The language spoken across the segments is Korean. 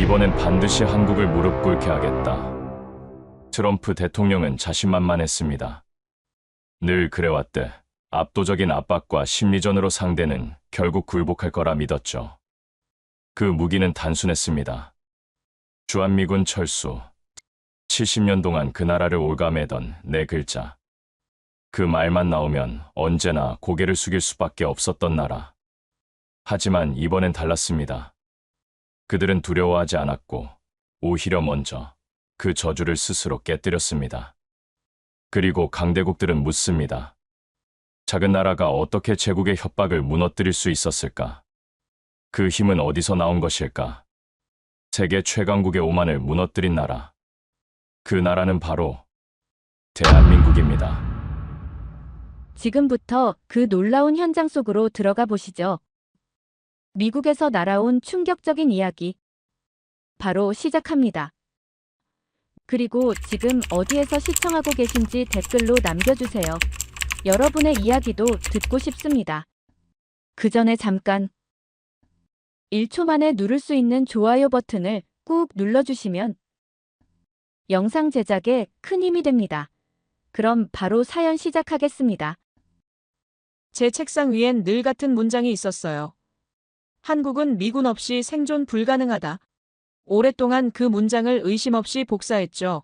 이번엔 반드시 한국을 무릎 꿇게 하겠다. 트럼프 대통령은 자신만만했습니다. 늘 그래왔대. 압도적인 압박과 심리전으로 상대는 결국 굴복할 거라 믿었죠. 그 무기는 단순했습니다. 주한미군 철수. 70년 동안 그 나라를 올가매던 네 글자. 그 말만 나오면 언제나 고개를 숙일 수밖에 없었던 나라. 하지만 이번엔 달랐습니다. 그들은 두려워하지 않았고 오히려 먼저 그 저주를 스스로 깨뜨렸습니다. 그리고 강대국들은 묻습니다. 작은 나라가 어떻게 제국의 협박을 무너뜨릴 수 있었을까? 그 힘은 어디서 나온 것일까? 세계 최강국의 오만을 무너뜨린 나라. 그 나라는 바로 대한민국입니다. 지금부터 그 놀라운 현장 속으로 들어가 보시죠. 미국에서 날아온 충격적인 이야기. 바로 시작합니다. 그리고 지금 어디에서 시청하고 계신지 댓글로 남겨주세요. 여러분의 이야기도 듣고 싶습니다. 그 전에 잠깐 1초 만에 누를 수 있는 좋아요 버튼을 꾹 눌러주시면 영상 제작에 큰 힘이 됩니다. 그럼 바로 사연 시작하겠습니다. 제 책상 위엔 늘 같은 문장이 있었어요. 한국은 미군 없이 생존 불가능하다. 오랫동안 그 문장을 의심 없이 복사했죠.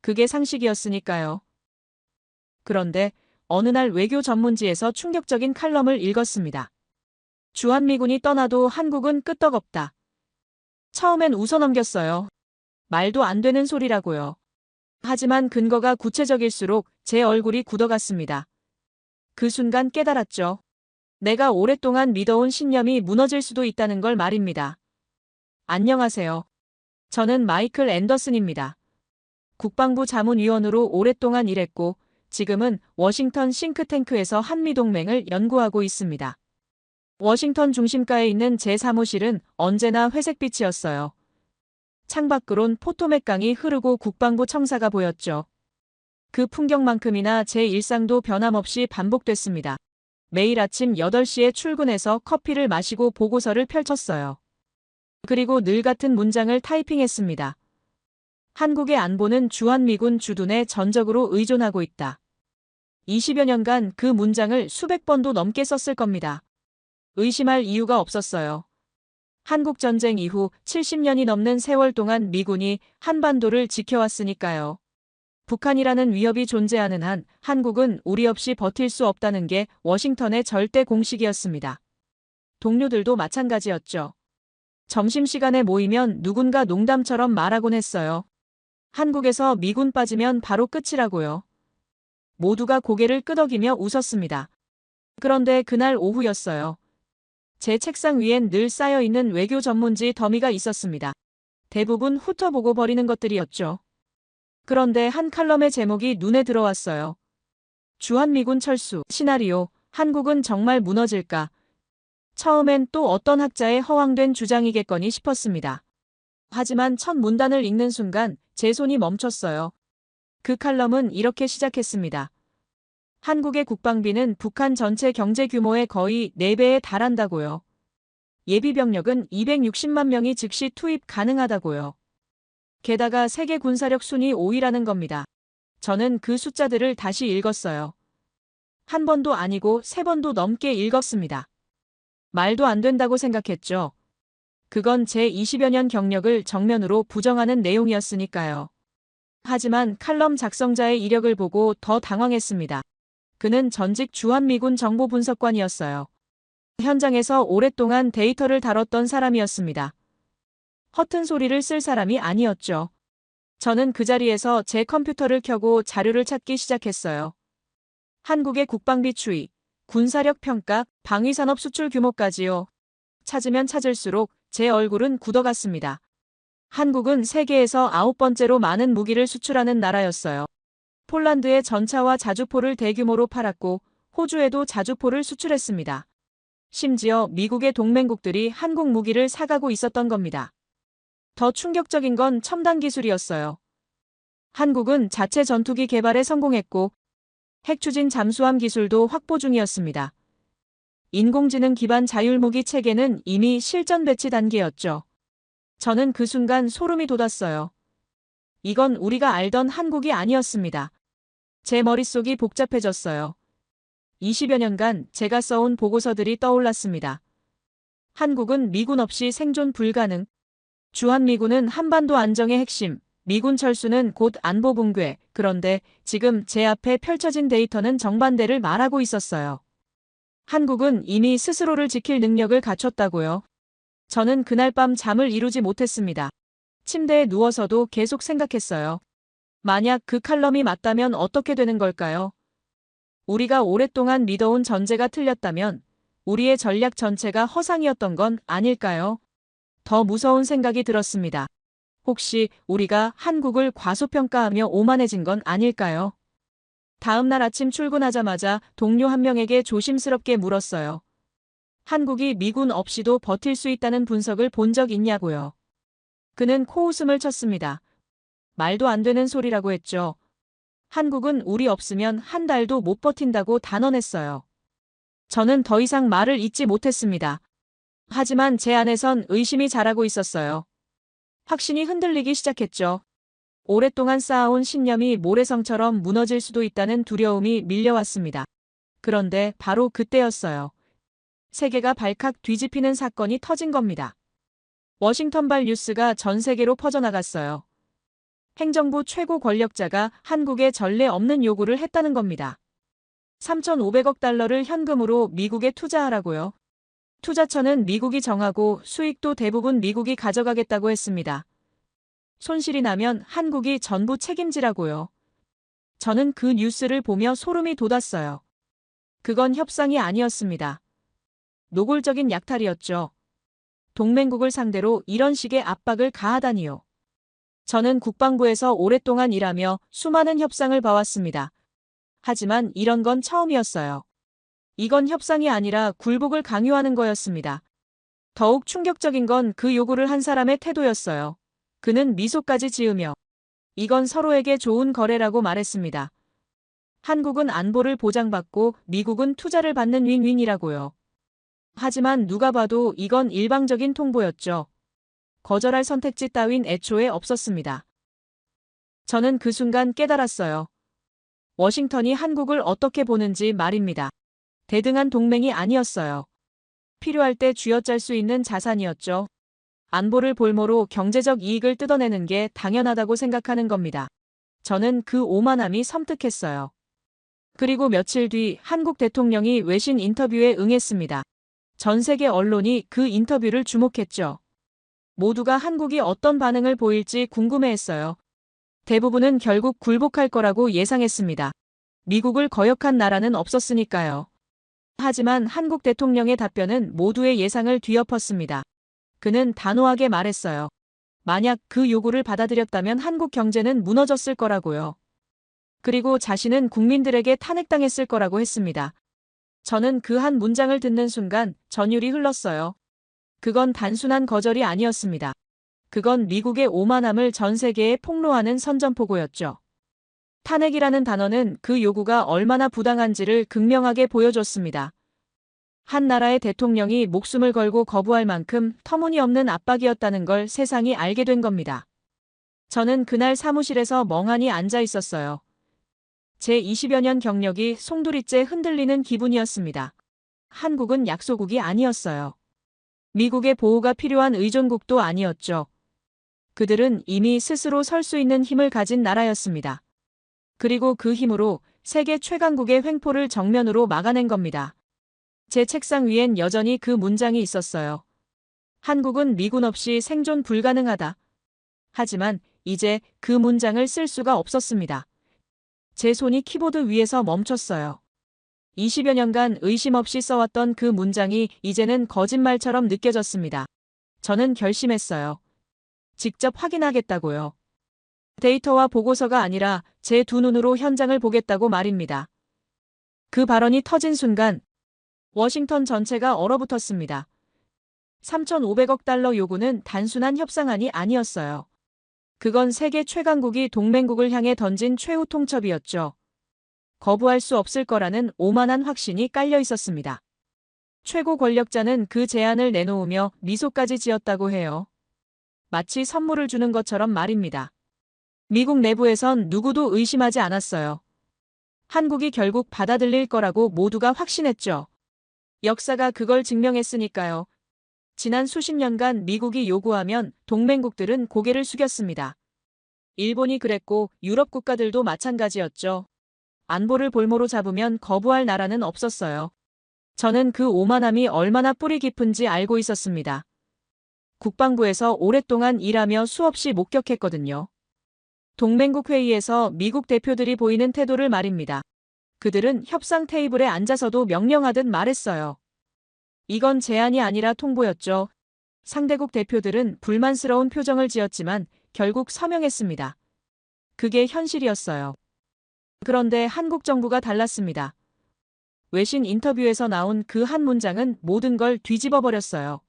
그게 상식이었으니까요. 그런데 어느 날 외교 전문지에서 충격적인 칼럼을 읽었습니다. 주한미군이 떠나도 한국은 끄떡없다. 처음엔 웃어넘겼어요. 말도 안 되는 소리라고요. 하지만 근거가 구체적일수록 제 얼굴이 굳어갔습니다. 그 순간 깨달았죠. 내가 오랫동안 믿어온 신념이 무너질 수도 있다는 걸 말입니다. 안녕하세요. 저는 마이클 앤더슨입니다. 국방부 자문위원으로 오랫동안 일했고 지금은 워싱턴 싱크탱크에서 한미동맹을 연구하고 있습니다. 워싱턴 중심가에 있는 제 사무실은 언제나 회색빛이었어요. 창밖으론 포토맥 강이 흐르고 국방부 청사가 보였죠. 그 풍경만큼이나 제 일상도 변함없이 반복됐습니다. 매일 아침 8시에 출근해서 커피를 마시고 보고서를 펼쳤어요. 그리고 늘 같은 문장을 타이핑했습니다. 한국의 안보는 주한미군 주둔에 전적으로 의존하고 있다. 20여 년간 그 문장을 수백 번도 넘게 썼을 겁니다. 의심할 이유가 없었어요. 한국전쟁 이후 70년이 넘는 세월 동안 미군이 한반도를 지켜왔으니까요. 북한이라는 위협이 존재하는 한 한국은 우리 없이 버틸 수 없다는 게 워싱턴의 절대 공식이었습니다. 동료들도 마찬가지였죠. 점심시간에 모이면 누군가 농담처럼 말하곤 했어요. 한국에서 미군 빠지면 바로 끝이라고요. 모두가 고개를 끄덕이며 웃었습니다. 그런데 그날 오후였어요. 제 책상 위엔 늘 쌓여있는 외교 전문지 더미가 있었습니다. 대부분 훑어보고 버리는 것들이었죠. 그런데 한 칼럼의 제목이 눈에 들어왔어요. 주한미군 철수, 시나리오, 한국은 정말 무너질까? 처음엔 또 어떤 학자의 허황된 주장이겠거니 싶었습니다. 하지만 첫 문단을 읽는 순간 제 손이 멈췄어요. 그 칼럼은 이렇게 시작했습니다. 한국의 국방비는 북한 전체 경제 규모의 거의 4배에 달한다고요. 예비병력은 260만 명이 즉시 투입 가능하다고요. 게다가 세계 군사력 순위 5위라는 겁니다. 저는 그 숫자들을 다시 읽었어요. 한 번도 아니고 3번도 넘게 읽었습니다. 말도 안 된다고 생각했죠. 그건 제 20여 년 경력을 정면으로 부정하는 내용이었으니까요. 하지만 칼럼 작성자의 이력을 보고 더 당황했습니다. 그는 전직 주한미군 정보분석관이었어요. 현장에서 오랫동안 데이터를 다뤘던 사람이었습니다. 허튼 소리를 쓸 사람이 아니었죠. 저는 그 자리에서 제 컴퓨터를 켜고 자료를 찾기 시작했어요. 한국의 국방비 추이, 군사력 평가, 방위산업 수출 규모까지요. 찾으면 찾을수록 제 얼굴은 굳어갔습니다. 한국은 세계에서 9번째로 많은 무기를 수출하는 나라였어요. 폴란드에 전차와 자주포를 대규모로 팔았고 호주에도 자주포를 수출했습니다. 심지어 미국의 동맹국들이 한국 무기를 사가고 있었던 겁니다. 더 충격적인 건 첨단 기술이었어요. 한국은 자체 전투기 개발에 성공했고 핵추진 잠수함 기술도 확보 중이었습니다. 인공지능 기반 자율무기 체계는 이미 실전 배치 단계였죠. 저는 그 순간 소름이 돋았어요. 이건 우리가 알던 한국이 아니었습니다. 제 머릿속이 복잡해졌어요. 20여 년간 제가 써온 보고서들이 떠올랐습니다. 한국은 미군 없이 생존 불가능. 주한미군은 한반도 안정의 핵심. 미군 철수는 곧 안보 붕괴. 그런데 지금 제 앞에 펼쳐진 데이터는 정반대를 말하고 있었어요. 한국은 이미 스스로를 지킬 능력을 갖췄다고요. 저는 그날 밤 잠을 이루지 못했습니다. 침대에 누워서도 계속 생각했어요. 만약 그 칼럼이 맞다면 어떻게 되는 걸까요? 우리가 오랫동안 믿어온 전제가 틀렸다면 우리의 전략 전체가 허상이었던 건 아닐까요? 더 무서운 생각이 들었습니다. 혹시 우리가 한국을 과소평가하며 오만해진 건 아닐까요? 다음 날 아침 출근하자마자 동료 한 명에게 조심스럽게 물었어요. 한국이 미군 없이도 버틸 수 있다는 분석을 본 적 있냐고요. 그는 코웃음을 쳤습니다. 말도 안 되는 소리라고 했죠. 한국은 우리 없으면 한 달도 못 버틴다고 단언했어요. 저는 더 이상 말을 잇지 못했습니다. 하지만 제 안에선 의심이 자라고 있었어요. 확신이 흔들리기 시작했죠. 오랫동안 쌓아온 신념이 모래성처럼 무너질 수도 있다는 두려움이 밀려왔습니다. 그런데 바로 그때였어요. 세계가 발칵 뒤집히는 사건이 터진 겁니다. 워싱턴발 뉴스가 전 세계로 퍼져나갔어요. 행정부 최고 권력자가 한국에 전례 없는 요구를 했다는 겁니다. 3,500억 달러를 현금으로 미국에 투자하라고요. 투자처는 미국이 정하고 수익도 대부분 미국이 가져가겠다고 했습니다. 손실이 나면 한국이 전부 책임지라고요. 저는 그 뉴스를 보며 소름이 돋았어요. 그건 협상이 아니었습니다. 노골적인 약탈이었죠. 동맹국을 상대로 이런 식의 압박을 가하다니요. 저는 국방부에서 오랫동안 일하며 수많은 협상을 봐왔습니다. 하지만 이런 건 처음이었어요. 이건 협상이 아니라 굴복을 강요하는 거였습니다. 더욱 충격적인 건 그 요구를 한 사람의 태도였어요. 그는 미소까지 지으며 이건 서로에게 좋은 거래라고 말했습니다. 한국은 안보를 보장받고 미국은 투자를 받는 윈윈이라고요. 하지만 누가 봐도 이건 일방적인 통보였죠. 거절할 선택지 따윈 애초에 없었습니다. 저는 그 순간 깨달았어요. 워싱턴이 한국을 어떻게 보는지 말입니다. 대등한 동맹이 아니었어요. 필요할 때 쥐어짤 수 있는 자산이었죠. 안보를 볼모로 경제적 이익을 뜯어내는 게 당연하다고 생각하는 겁니다. 저는 그 오만함이 섬뜩했어요. 그리고 며칠 뒤 한국 대통령이 외신 인터뷰에 응했습니다. 전 세계 언론이 그 인터뷰를 주목했죠. 모두가 한국이 어떤 반응을 보일지 궁금해했어요. 대부분은 결국 굴복할 거라고 예상했습니다. 미국을 거역한 나라는 없었으니까요. 하지만 한국 대통령의 답변은 모두의 예상을 뒤엎었습니다. 그는 단호하게 말했어요. 만약 그 요구를 받아들였다면 한국 경제는 무너졌을 거라고요. 그리고 자신은 국민들에게 탄핵당했을 거라고 했습니다. 저는 그 한 문장을 듣는 순간 전율이 흘렀어요. 그건 단순한 거절이 아니었습니다. 그건 미국의 오만함을 전 세계에 폭로하는 선전포고였죠. 탄핵이라는 단어는 그 요구가 얼마나 부당한지를 극명하게 보여줬습니다. 한 나라의 대통령이 목숨을 걸고 거부할 만큼 터무니없는 압박이었다는 걸 세상이 알게 된 겁니다. 저는 그날 사무실에서 멍하니 앉아 있었어요. 제 20여 년 경력이 송두리째 흔들리는 기분이었습니다. 한국은 약소국이 아니었어요. 미국의 보호가 필요한 의존국도 아니었죠. 그들은 이미 스스로 설 수 있는 힘을 가진 나라였습니다. 그리고 그 힘으로 세계 최강국의 횡포를 정면으로 막아낸 겁니다. 제 책상 위엔 여전히 그 문장이 있었어요. 한국은 미군 없이 생존 불가능하다. 하지만 이제 그 문장을 쓸 수가 없었습니다. 제 손이 키보드 위에서 멈췄어요. 20여 년간 의심 없이 써왔던 그 문장이 이제는 거짓말처럼 느껴졌습니다. 저는 결심했어요. 직접 확인하겠다고요. 데이터와 보고서가 아니라 제 두 눈으로 현장을 보겠다고 말입니다. 그 발언이 터진 순간 워싱턴 전체가 얼어붙었습니다. 3,500억 달러 요구는 단순한 협상안이 아니었어요. 그건 세계 최강국이 동맹국을 향해 던진 최후 통첩이었죠. 거부할 수 없을 거라는 오만한 확신이 깔려 있었습니다. 최고 권력자는 그 제안을 내놓으며 미소까지 지었다고 해요. 마치 선물을 주는 것처럼 말입니다. 미국 내부에선 누구도 의심하지 않았어요. 한국이 결국 받아들일 거라고 모두가 확신했죠. 역사가 그걸 증명했으니까요. 지난 수십 년간 미국이 요구하면 동맹국들은 고개를 숙였습니다. 일본이 그랬고 유럽 국가들도 마찬가지였죠. 안보를 볼모로 잡으면 거부할 나라는 없었어요. 저는 그 오만함이 얼마나 뿌리 깊은지 알고 있었습니다. 국방부에서 오랫동안 일하며 수없이 목격했거든요. 동맹국 회의에서 미국 대표들이 보이는 태도를 말입니다. 그들은 협상 테이블에 앉아서도 명령하듯 말했어요. 이건 제안이 아니라 통보였죠. 상대국 대표들은 불만스러운 표정을 지었지만 결국 서명했습니다. 그게 현실이었어요. 그런데 한국 정부가 달랐습니다. 외신 인터뷰에서 나온 그 한 문장은 모든 걸 뒤집어 버렸어요.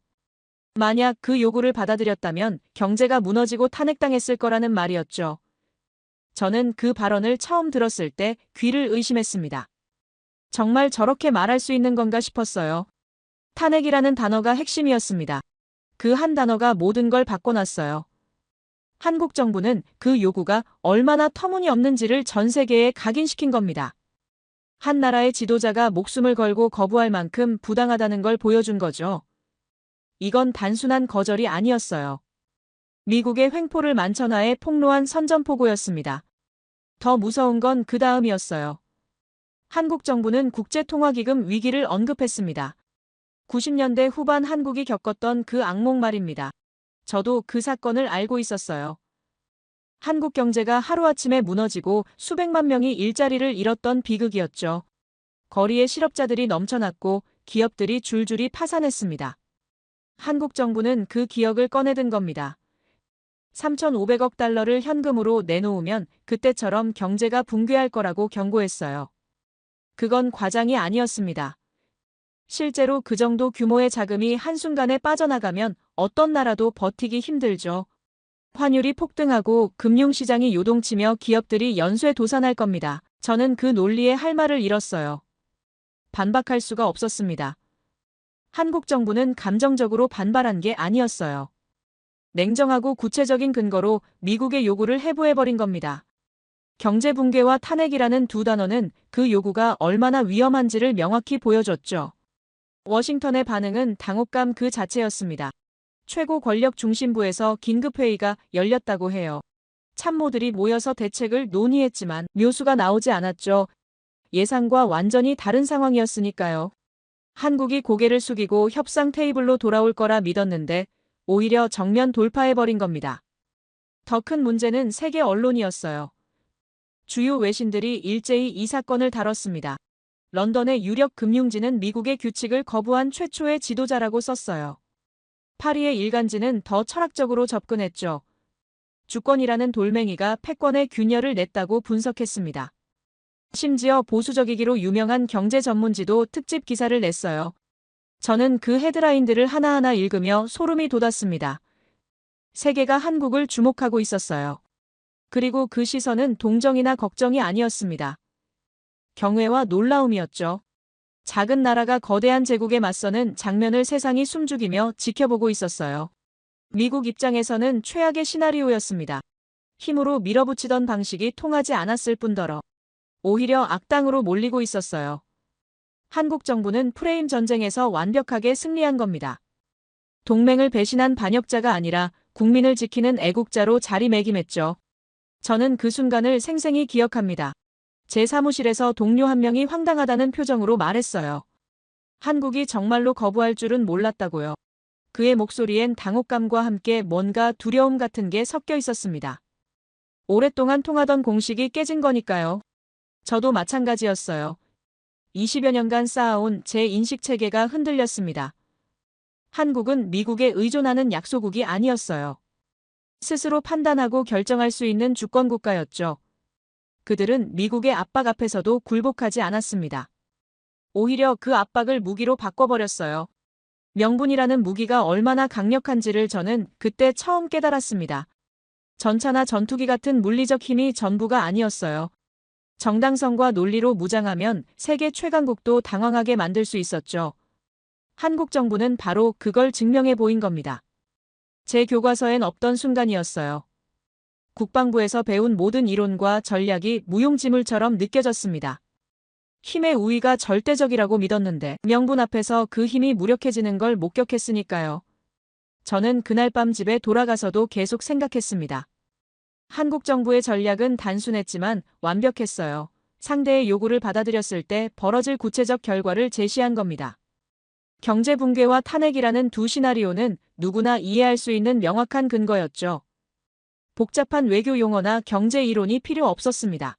만약 그 요구를 받아들였다면 경제가 무너지고 탄핵당했을 거라는 말이었죠. 저는 그 발언을 처음 들었을 때 귀를 의심했습니다. 정말 저렇게 말할 수 있는 건가 싶었어요. 탄핵이라는 단어가 핵심이었습니다. 그 한 단어가 모든 걸 바꿔놨어요. 한국 정부는 그 요구가 얼마나 터무니없는지를 전 세계에 각인시킨 겁니다. 한 나라의 지도자가 목숨을 걸고 거부할 만큼 부당하다는 걸 보여준 거죠. 이건 단순한 거절이 아니었어요. 미국의 횡포를 만천하에 폭로한 선전포고였습니다. 더 무서운 건 그 다음이었어요. 한국 정부는 국제통화기금 위기를 언급했습니다. 90년대 후반 한국이 겪었던 그 악몽 말입니다. 저도 그 사건을 알고 있었어요. 한국 경제가 하루아침에 무너지고 수백만 명이 일자리를 잃었던 비극이었죠. 거리에 실업자들이 넘쳐났고 기업들이 줄줄이 파산했습니다. 한국 정부는 그 기억을 꺼내든 겁니다. 3,500억 달러를 현금으로 내놓으면 그때처럼 경제가 붕괴할 거라고 경고했어요. 그건 과장이 아니었습니다. 실제로 그 정도 규모의 자금이 한순간에 빠져나가면 어떤 나라도 버티기 힘들죠. 환율이 폭등하고 금융시장이 요동치며 기업들이 연쇄 도산할 겁니다. 저는 그 논리에 할 말을 잃었어요. 반박할 수가 없었습니다. 한국 정부는 감정적으로 반발한 게 아니었어요. 냉정하고 구체적인 근거로 미국의 요구를 해부해버린 겁니다. 경제 붕괴와 탄핵이라는 두 단어는 그 요구가 얼마나 위험한지를 명확히 보여줬죠. 워싱턴의 반응은 당혹감 그 자체였습니다. 최고 권력 중심부에서 긴급회의가 열렸다고 해요. 참모들이 모여서 대책을 논의했지만 묘수가 나오지 않았죠. 예상과 완전히 다른 상황이었으니까요. 한국이 고개를 숙이고 협상 테이블로 돌아올 거라 믿었는데 오히려 정면 돌파해버린 겁니다. 더 큰 문제는 세계 언론이었어요. 주요 외신들이 일제히 이 사건을 다뤘습니다. 런던의 유력 금융지는 미국의 규칙을 거부한 최초의 지도자라고 썼어요. 파리의 일간지는 더 철학적으로 접근했죠. 주권이라는 돌멩이가 패권의 균열을 냈다고 분석했습니다. 심지어 보수적이기로 유명한 경제 전문지도 특집 기사를 냈어요. 저는 그 헤드라인들을 하나하나 읽으며 소름이 돋았습니다. 세계가 한국을 주목하고 있었어요. 그리고 그 시선은 동정이나 걱정이 아니었습니다. 경외와 놀라움이었죠. 작은 나라가 거대한 제국에 맞서는 장면을 세상이 숨죽이며 지켜보고 있었어요. 미국 입장에서는 최악의 시나리오였습니다. 힘으로 밀어붙이던 방식이 통하지 않았을 뿐더러 오히려 악당으로 몰리고 있었어요. 한국 정부는 프레임 전쟁에서 완벽하게 승리한 겁니다. 동맹을 배신한 반역자가 아니라 국민을 지키는 애국자로 자리매김했죠. 저는 그 순간을 생생히 기억합니다. 제 사무실에서 동료 한 명이 황당하다는 표정으로 말했어요. 한국이 정말로 거부할 줄은 몰랐다고요. 그의 목소리엔 당혹감과 함께 뭔가 두려움 같은 게 섞여 있었습니다. 오랫동안 통하던 공식이 깨진 거니까요. 저도 마찬가지였어요. 20여 년간 쌓아온 제 인식체계가 흔들렸습니다. 한국은 미국에 의존하는 약소국이 아니었어요. 스스로 판단하고 결정할 수 있는 주권국가였죠. 그들은 미국의 압박 앞에서도 굴복하지 않았습니다. 오히려 그 압박을 무기로 바꿔버렸어요. 명분이라는 무기가 얼마나 강력한지를 저는 그때 처음 깨달았습니다. 전차나 전투기 같은 물리적 힘이 전부가 아니었어요. 정당성과 논리로 무장하면 세계 최강국도 당황하게 만들 수 있었죠. 한국 정부는 바로 그걸 증명해 보인 겁니다. 제 교과서엔 없던 순간이었어요. 국방부에서 배운 모든 이론과 전략이 무용지물처럼 느껴졌습니다. 힘의 우위가 절대적이라고 믿었는데 명분 앞에서 그 힘이 무력해지는 걸 목격했으니까요. 저는 그날 밤 집에 돌아가서도 계속 생각했습니다. 한국 정부의 전략은 단순했지만 완벽했어요. 상대의 요구를 받아들였을 때 벌어질 구체적 결과를 제시한 겁니다. 경제 붕괴와 탄핵이라는 두 시나리오는 누구나 이해할 수 있는 명확한 근거였죠. 복잡한 외교 용어나 경제 이론이 필요 없었습니다.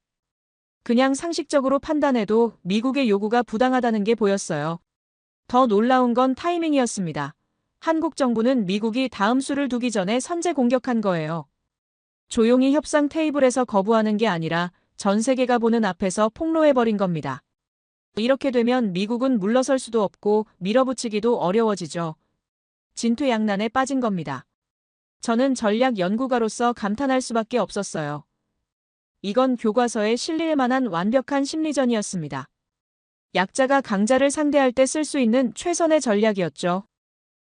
그냥 상식적으로 판단해도 미국의 요구가 부당하다는 게 보였어요. 더 놀라운 건 타이밍이었습니다. 한국 정부는 미국이 다음 수를 두기 전에 선제 공격한 거예요. 조용히 협상 테이블에서 거부하는 게 아니라 전 세계가 보는 앞에서 폭로해버린 겁니다. 이렇게 되면 미국은 물러설 수도 없고 밀어붙이기도 어려워지죠. 진퇴양난에 빠진 겁니다. 저는 전략 연구가로서 감탄할 수밖에 없었어요. 이건 교과서에 실릴 만한 완벽한 심리전이었습니다. 약자가 강자를 상대할 때 쓸 수 있는 최선의 전략이었죠.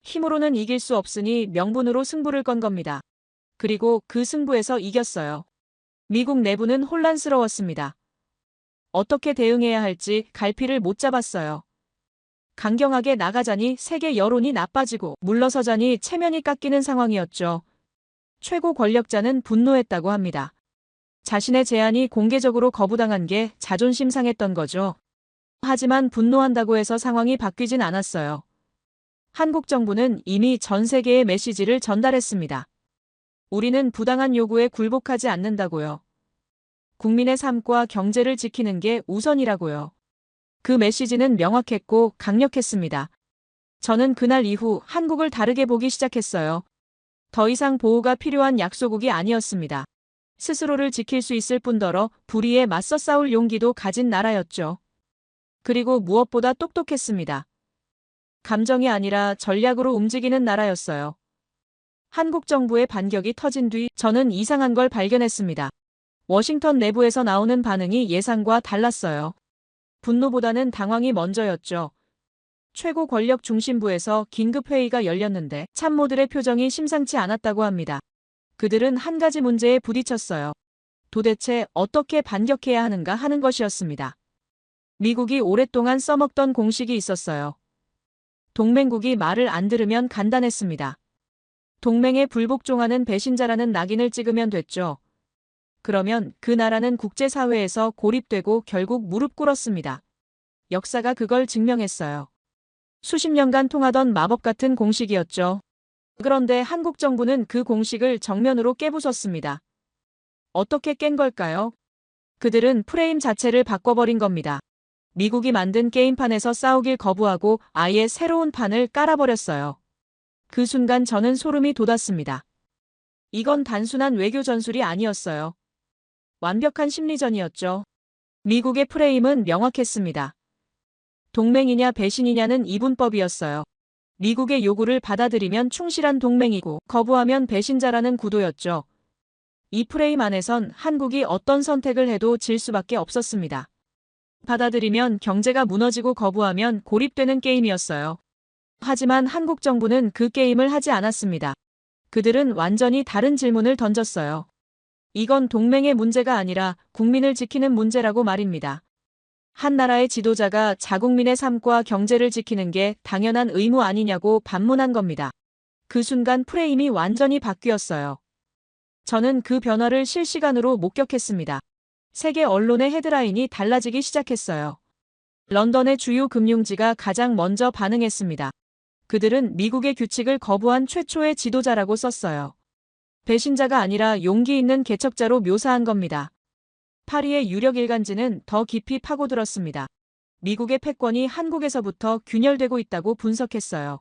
힘으로는 이길 수 없으니 명분으로 승부를 건 겁니다. 그리고 그 승부에서 이겼어요. 미국 내부는 혼란스러웠습니다. 어떻게 대응해야 할지 갈피를 못 잡았어요. 강경하게 나가자니 세계 여론이 나빠지고 물러서자니 체면이 깎이는 상황이었죠. 최고 권력자는 분노했다고 합니다. 자신의 제안이 공개적으로 거부당한 게 자존심 상했던 거죠. 하지만 분노한다고 해서 상황이 바뀌진 않았어요. 한국 정부는 이미 전 세계에 메시지를 전달했습니다. 우리는 부당한 요구에 굴복하지 않는다고요. 국민의 삶과 경제를 지키는 게 우선이라고요. 그 메시지는 명확했고 강력했습니다. 저는 그날 이후 한국을 다르게 보기 시작했어요. 더 이상 보호가 필요한 약소국이 아니었습니다. 스스로를 지킬 수 있을 뿐더러 불의에 맞서 싸울 용기도 가진 나라였죠. 그리고 무엇보다 똑똑했습니다. 감정이 아니라 전략으로 움직이는 나라였어요. 한국 정부의 반격이 터진 뒤 저는 이상한 걸 발견했습니다. 워싱턴 내부에서 나오는 반응이 예상과 달랐어요. 분노보다는 당황이 먼저였죠. 최고 권력 중심부에서 긴급회의가 열렸는데 참모들의 표정이 심상치 않았다고 합니다. 그들은 한 가지 문제에 부딪혔어요. 도대체 어떻게 반격해야 하는가 하는 것이었습니다. 미국이 오랫동안 써먹던 공식이 있었어요. 동맹국이 말을 안 들으면 간단했습니다. 동맹에 불복종하는 배신자라는 낙인을 찍으면 됐죠. 그러면 그 나라는 국제사회에서 고립되고 결국 무릎 꿇었습니다. 역사가 그걸 증명했어요. 수십 년간 통하던 마법 같은 공식이었죠. 그런데 한국 정부는 그 공식을 정면으로 깨부쉈습니다. 어떻게 깬 걸까요? 그들은 프레임 자체를 바꿔버린 겁니다. 미국이 만든 게임판에서 싸우길 거부하고 아예 새로운 판을 깔아버렸어요. 그 순간 저는 소름이 돋았습니다. 이건 단순한 외교 전술이 아니었어요. 완벽한 심리전이었죠. 미국의 프레임은 명확했습니다. 동맹이냐 배신이냐는 이분법이었어요. 미국의 요구를 받아들이면 충실한 동맹이고 거부하면 배신자라는 구도였죠. 이 프레임 안에선 한국이 어떤 선택을 해도 질 수밖에 없었습니다. 받아들이면 경제가 무너지고 거부하면 고립되는 게임이었어요. 하지만 한국 정부는 그 게임을 하지 않았습니다. 그들은 완전히 다른 질문을 던졌어요. 이건 동맹의 문제가 아니라 국민을 지키는 문제라고 말입니다. 한 나라의 지도자가 자국민의 삶과 경제를 지키는 게 당연한 의무 아니냐고 반문한 겁니다. 그 순간 프레임이 완전히 바뀌었어요. 저는 그 변화를 실시간으로 목격했습니다. 세계 언론의 헤드라인이 달라지기 시작했어요. 런던의 주요 금융지가 가장 먼저 반응했습니다. 그들은 미국의 규칙을 거부한 최초의 지도자라고 썼어요. 배신자가 아니라 용기 있는 개척자로 묘사한 겁니다. 파리의 유력 일간지는 더 깊이 파고들었습니다. 미국의 패권이 한국에서부터 균열되고 있다고 분석했어요.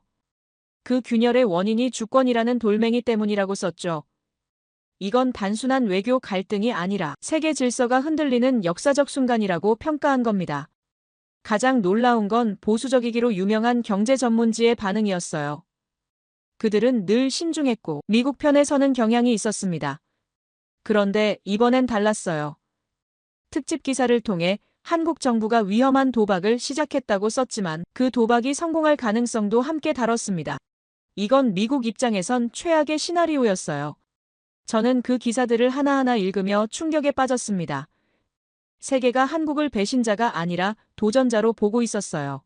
그 균열의 원인이 주권이라는 돌멩이 때문이라고 썼죠. 이건 단순한 외교 갈등이 아니라 세계 질서가 흔들리는 역사적 순간이라고 평가한 겁니다. 가장 놀라운 건 보수적이기로 유명한 경제 전문지의 반응이었어요. 그들은 늘 신중했고 미국 편에 서는 경향이 있었습니다. 그런데 이번엔 달랐어요. 특집 기사를 통해 한국 정부가 위험한 도박을 시작했다고 썼지만 그 도박이 성공할 가능성도 함께 다뤘습니다. 이건 미국 입장에선 최악의 시나리오였어요. 저는 그 기사들을 하나하나 읽으며 충격에 빠졌습니다. 세계가 한국을 배신자가 아니라 도전자로 보고 있었어요.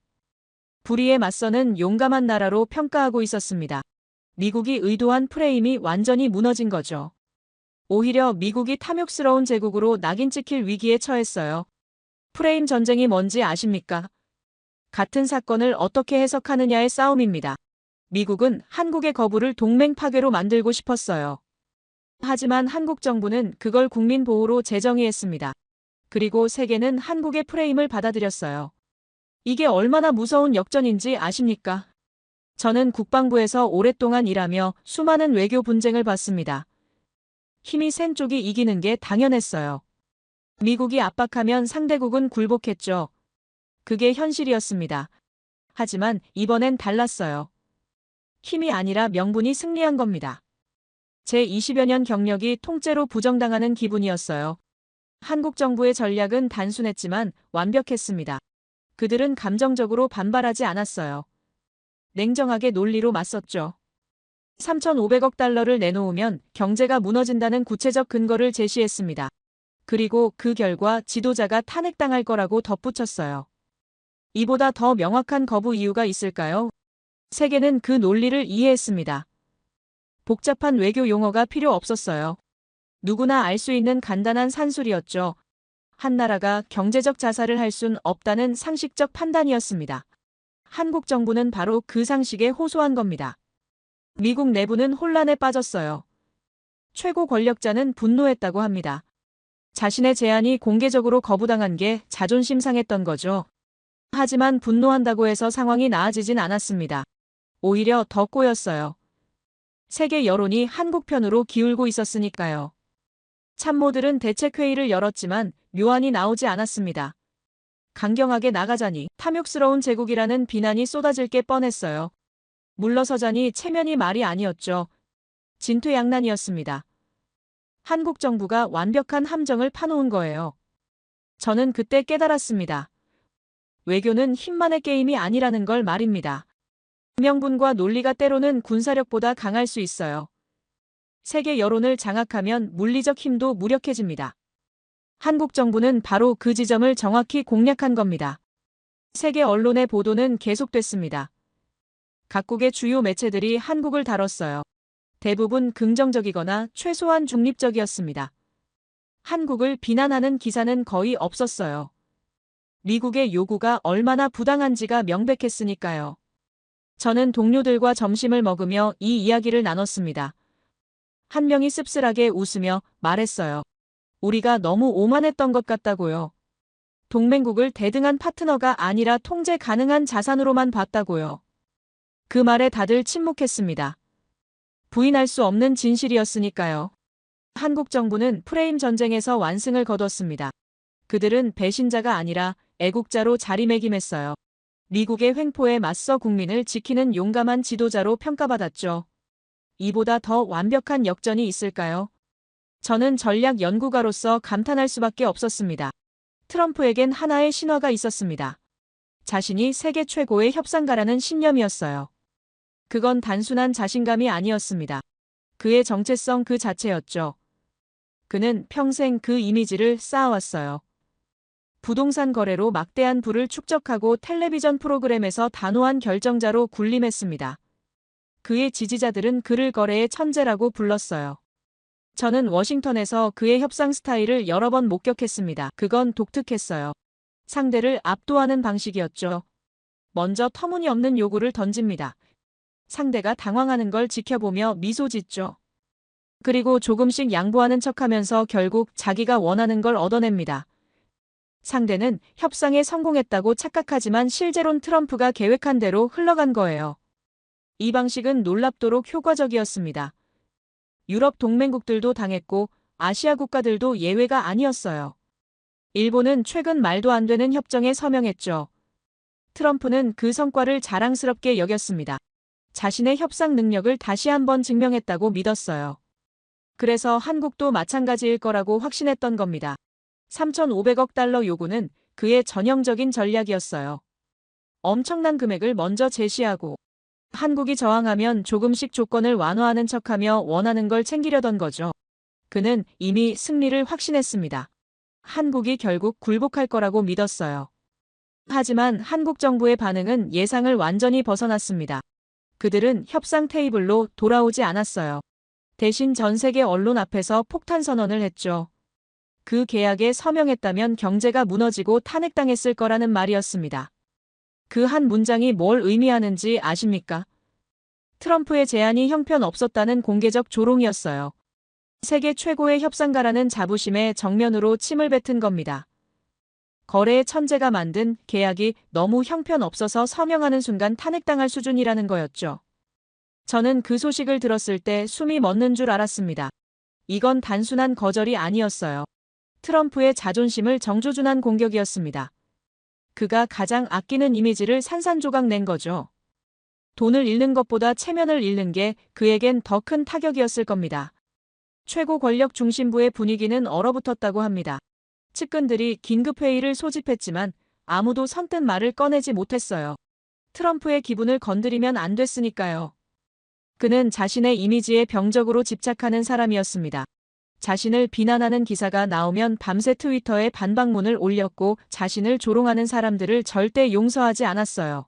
불의에 맞서는 용감한 나라로 평가하고 있었습니다. 미국이 의도한 프레임이 완전히 무너진 거죠. 오히려 미국이 탐욕스러운 제국으로 낙인 찍힐 위기에 처했어요. 프레임 전쟁이 뭔지 아십니까? 같은 사건을 어떻게 해석하느냐의 싸움입니다. 미국은 한국의 거부를 동맹 파괴로 만들고 싶었어요. 하지만 한국 정부는 그걸 국민 보호로 재정의했습니다. 그리고 세계는 한국의 프레임을 받아들였어요. 이게 얼마나 무서운 역전인지 아십니까? 저는 국방부에서 오랫동안 일하며 수많은 외교 분쟁을 봤습니다. 힘이 센 쪽이 이기는 게 당연했어요. 미국이 압박하면 상대국은 굴복했죠. 그게 현실이었습니다. 하지만 이번엔 달랐어요. 힘이 아니라 명분이 승리한 겁니다. 제 20여 년 경력이 통째로 부정당하는 기분이었어요. 한국 정부의 전략은 단순했지만 완벽했습니다. 그들은 감정적으로 반발하지 않았어요. 냉정하게 논리로 맞섰죠. 3,500억 달러를 내놓으면 경제가 무너진다는 구체적 근거를 제시했습니다. 그리고 그 결과 지도자가 탄핵당할 거라고 덧붙였어요. 이보다 더 명확한 거부 이유가 있을까요? 세계는 그 논리를 이해했습니다. 복잡한 외교 용어가 필요 없었어요. 누구나 알 수 있는 간단한 산술이었죠. 한 나라가 경제적 자살을 할 순 없다는 상식적 판단이었습니다. 한국 정부는 바로 그 상식에 호소한 겁니다. 미국 내부는 혼란에 빠졌어요. 최고 권력자는 분노했다고 합니다. 자신의 제안이 공개적으로 거부당한 게 자존심 상했던 거죠. 하지만 분노한다고 해서 상황이 나아지진 않았습니다. 오히려 더 꼬였어요. 세계 여론이 한국 편으로 기울고 있었으니까요. 참모들은 대책회의를 열었지만 묘안이 나오지 않았습니다. 강경하게 나가자니 탐욕스러운 제국이라는 비난이 쏟아질 게 뻔했어요. 물러서자니 체면이 말이 아니었죠. 진퇴양난이었습니다. 한국 정부가 완벽한 함정을 파놓은 거예요. 저는 그때 깨달았습니다. 외교는 힘만의 게임이 아니라는 걸 말입니다. 명분과 논리가 때로는 군사력보다 강할 수 있어요. 세계 여론을 장악하면 물리적 힘도 무력해집니다. 한국 정부는 바로 그 지점을 정확히 공략한 겁니다. 세계 언론의 보도는 계속됐습니다. 각국의 주요 매체들이 한국을 다뤘어요. 대부분 긍정적이거나 최소한 중립적이었습니다. 한국을 비난하는 기사는 거의 없었어요. 미국의 요구가 얼마나 부당한지가 명백했으니까요. 저는 동료들과 점심을 먹으며 이 이야기를 나눴습니다. 한 명이 씁쓸하게 웃으며 말했어요. 우리가 너무 오만했던 것 같다고요. 동맹국을 대등한 파트너가 아니라 통제 가능한 자산으로만 봤다고요. 그 말에 다들 침묵했습니다. 부인할 수 없는 진실이었으니까요. 한국 정부는 프레임 전쟁에서 완승을 거뒀습니다. 그들은 배신자가 아니라 애국자로 자리매김했어요. 미국의 횡포에 맞서 국민을 지키는 용감한 지도자로 평가받았죠. 이보다 더 완벽한 역전이 있을까요? 저는 전략 연구가로서 감탄할 수밖에 없었습니다. 트럼프에겐 하나의 신화가 있었습니다. 자신이 세계 최고의 협상가라는 신념이었어요. 그건 단순한 자신감이 아니었습니다. 그의 정체성 그 자체였죠. 그는 평생 그 이미지를 쌓아왔어요. 부동산 거래로 막대한 부를 축적하고 텔레비전 프로그램에서 단호한 결정자로 군림했습니다. 그의 지지자들은 그를 거래의 천재라고 불렀어요. 저는 워싱턴에서 그의 협상 스타일을 여러 번 목격했습니다. 그건 독특했어요. 상대를 압도하는 방식이었죠. 먼저 터무니없는 요구를 던집니다. 상대가 당황하는 걸 지켜보며 미소 짓죠. 그리고 조금씩 양보하는 척하면서 결국 자기가 원하는 걸 얻어냅니다. 상대는 협상에 성공했다고 착각하지만 실제론 트럼프가 계획한 대로 흘러간 거예요. 이 방식은 놀랍도록 효과적이었습니다. 유럽 동맹국들도 당했고 아시아 국가들도 예외가 아니었어요. 일본은 최근 말도 안 되는 협정에 서명했죠. 트럼프는 그 성과를 자랑스럽게 여겼습니다. 자신의 협상 능력을 다시 한번 증명했다고 믿었어요. 그래서 한국도 마찬가지일 거라고 확신했던 겁니다. 3,500억 달러 요구는 그의 전형적인 전략이었어요. 엄청난 금액을 먼저 제시하고 한국이 저항하면 조금씩 조건을 완화하는 척하며 원하는 걸 챙기려던 거죠. 그는 이미 승리를 확신했습니다. 한국이 결국 굴복할 거라고 믿었어요. 하지만 한국 정부의 반응은 예상을 완전히 벗어났습니다. 그들은 협상 테이블로 돌아오지 않았어요. 대신 전 세계 언론 앞에서 폭탄 선언을 했죠. 그 계약에 서명했다면 경제가 무너지고 탄핵당했을 거라는 말이었습니다. 그 한 문장이 뭘 의미하는지 아십니까? 트럼프의 제안이 형편없었다는 공개적 조롱이었어요. 세계 최고의 협상가라는 자부심에 정면으로 침을 뱉은 겁니다. 거래의 천재가 만든 계약이 너무 형편없어서 서명하는 순간 탄핵당할 수준이라는 거였죠. 저는 그 소식을 들었을 때 숨이 멎는 줄 알았습니다. 이건 단순한 거절이 아니었어요. 트럼프의 자존심을 정조준한 공격이었습니다. 그가 가장 아끼는 이미지를 산산조각 낸 거죠. 돈을 잃는 것보다 체면을 잃는 게 그에겐 더 큰 타격이었을 겁니다. 최고 권력 중심부의 분위기는 얼어붙었다고 합니다. 측근들이 긴급회의를 소집했지만 아무도 선뜻 말을 꺼내지 못했어요. 트럼프의 기분을 건드리면 안 됐으니까요. 그는 자신의 이미지에 병적으로 집착하는 사람이었습니다. 자신을 비난하는 기사가 나오면 밤새 트위터에 반박문을 올렸고 자신을 조롱하는 사람들을 절대 용서하지 않았어요.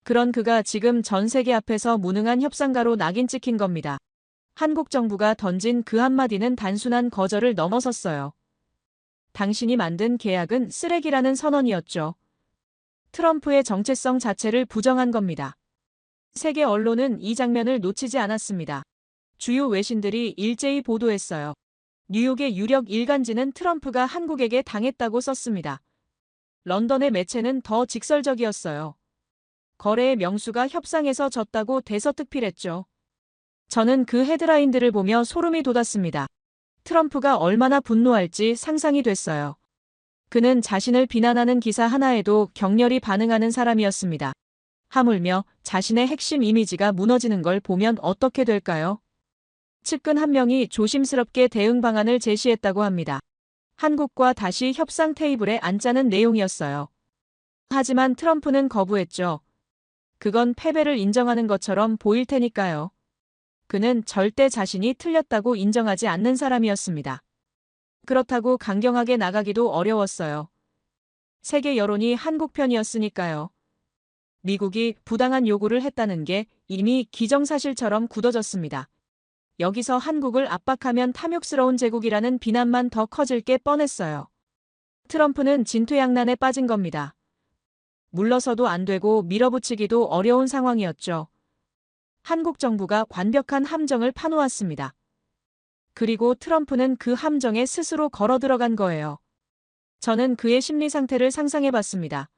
그런 그가 지금 전 세계 앞에서 무능한 협상가로 낙인 찍힌 겁니다. 한국 정부가 던진 그 한마디는 단순한 거절을 넘어섰어요. 당신이 만든 계약은 쓰레기라는 선언이었죠. 트럼프의 정체성 자체를 부정한 겁니다. 세계 언론은 이 장면을 놓치지 않았습니다. 주요 외신들이 일제히 보도했어요. 뉴욕의 유력 일간지는 트럼프가 한국에게 당했다고 썼습니다. 런던의 매체는 더 직설적이었어요. 거래의 명수가 협상에서 졌다고 대서특필했죠. 저는 그 헤드라인들을 보며 소름이 돋았습니다. 트럼프가 얼마나 분노할지 상상이 됐어요. 그는 자신을 비난하는 기사 하나에도 격렬히 반응하는 사람이었습니다. 하물며 자신의 핵심 이미지가 무너지는 걸 보면 어떻게 될까요? 측근 한 명이 조심스럽게 대응 방안을 제시했다고 합니다. 한국과 다시 협상 테이블에 앉자는 내용이었어요. 하지만 트럼프는 거부했죠. 그건 패배를 인정하는 것처럼 보일 테니까요. 그는 절대 자신이 틀렸다고 인정하지 않는 사람이었습니다. 그렇다고 강경하게 나가기도 어려웠어요. 세계 여론이 한국 편이었으니까요. 미국이 부당한 요구를 했다는 게 이미 기정사실처럼 굳어졌습니다. 여기서 한국을 압박하면 탐욕스러운 제국이라는 비난만 더 커질 게 뻔했어요. 트럼프는 진퇴양난에 빠진 겁니다. 물러서도 안 되고 밀어붙이기도 어려운 상황이었죠. 한국 정부가 완벽한 함정을 파놓았습니다. 그리고 트럼프는 그 함정에 스스로 걸어 들어간 거예요. 저는 그의 심리 상태를 상상해 봤습니다.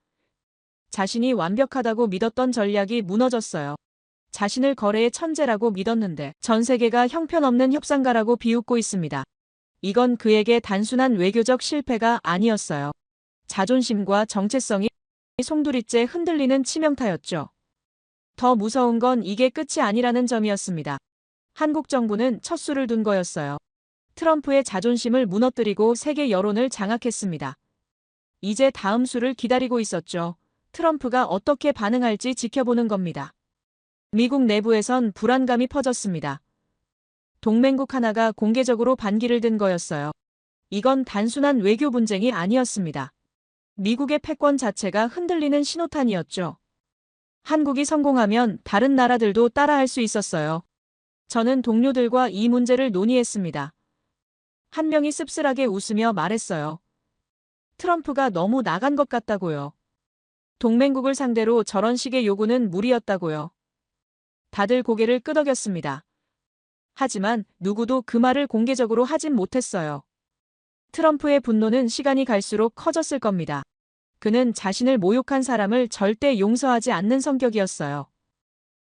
자신이 완벽하다고 믿었던 전략이 무너졌어요. 자신을 거래의 천재라고 믿었는데 전 세계가 형편없는 협상가라고 비웃고 있습니다. 이건 그에게 단순한 외교적 실패가 아니었어요. 자존심과 정체성이 송두리째 흔들리는 치명타였죠. 더 무서운 건 이게 끝이 아니라는 점이었습니다. 한국 정부는 첫 수를 둔 거였어요. 트럼프의 자존심을 무너뜨리고 세계 여론을 장악했습니다. 이제 다음 수를 기다리고 있었죠. 트럼프가 어떻게 반응할지 지켜보는 겁니다. 미국 내부에선 불안감이 퍼졌습니다. 동맹국 하나가 공개적으로 반기를 든 거였어요. 이건 단순한 외교 분쟁이 아니었습니다. 미국의 패권 자체가 흔들리는 신호탄이었죠. 한국이 성공하면 다른 나라들도 따라할 수 있었어요. 저는 동료들과 이 문제를 논의했습니다. 한 명이 씁쓸하게 웃으며 말했어요. 트럼프가 너무 나간 것 같다고요. 동맹국을 상대로 저런 식의 요구는 무리였다고요. 다들 고개를 끄덕였습니다. 하지만 누구도 그 말을 공개적으로 하진 못했어요. 트럼프의 분노는 시간이 갈수록 커졌을 겁니다. 그는 자신을 모욕한 사람을 절대 용서하지 않는 성격이었어요.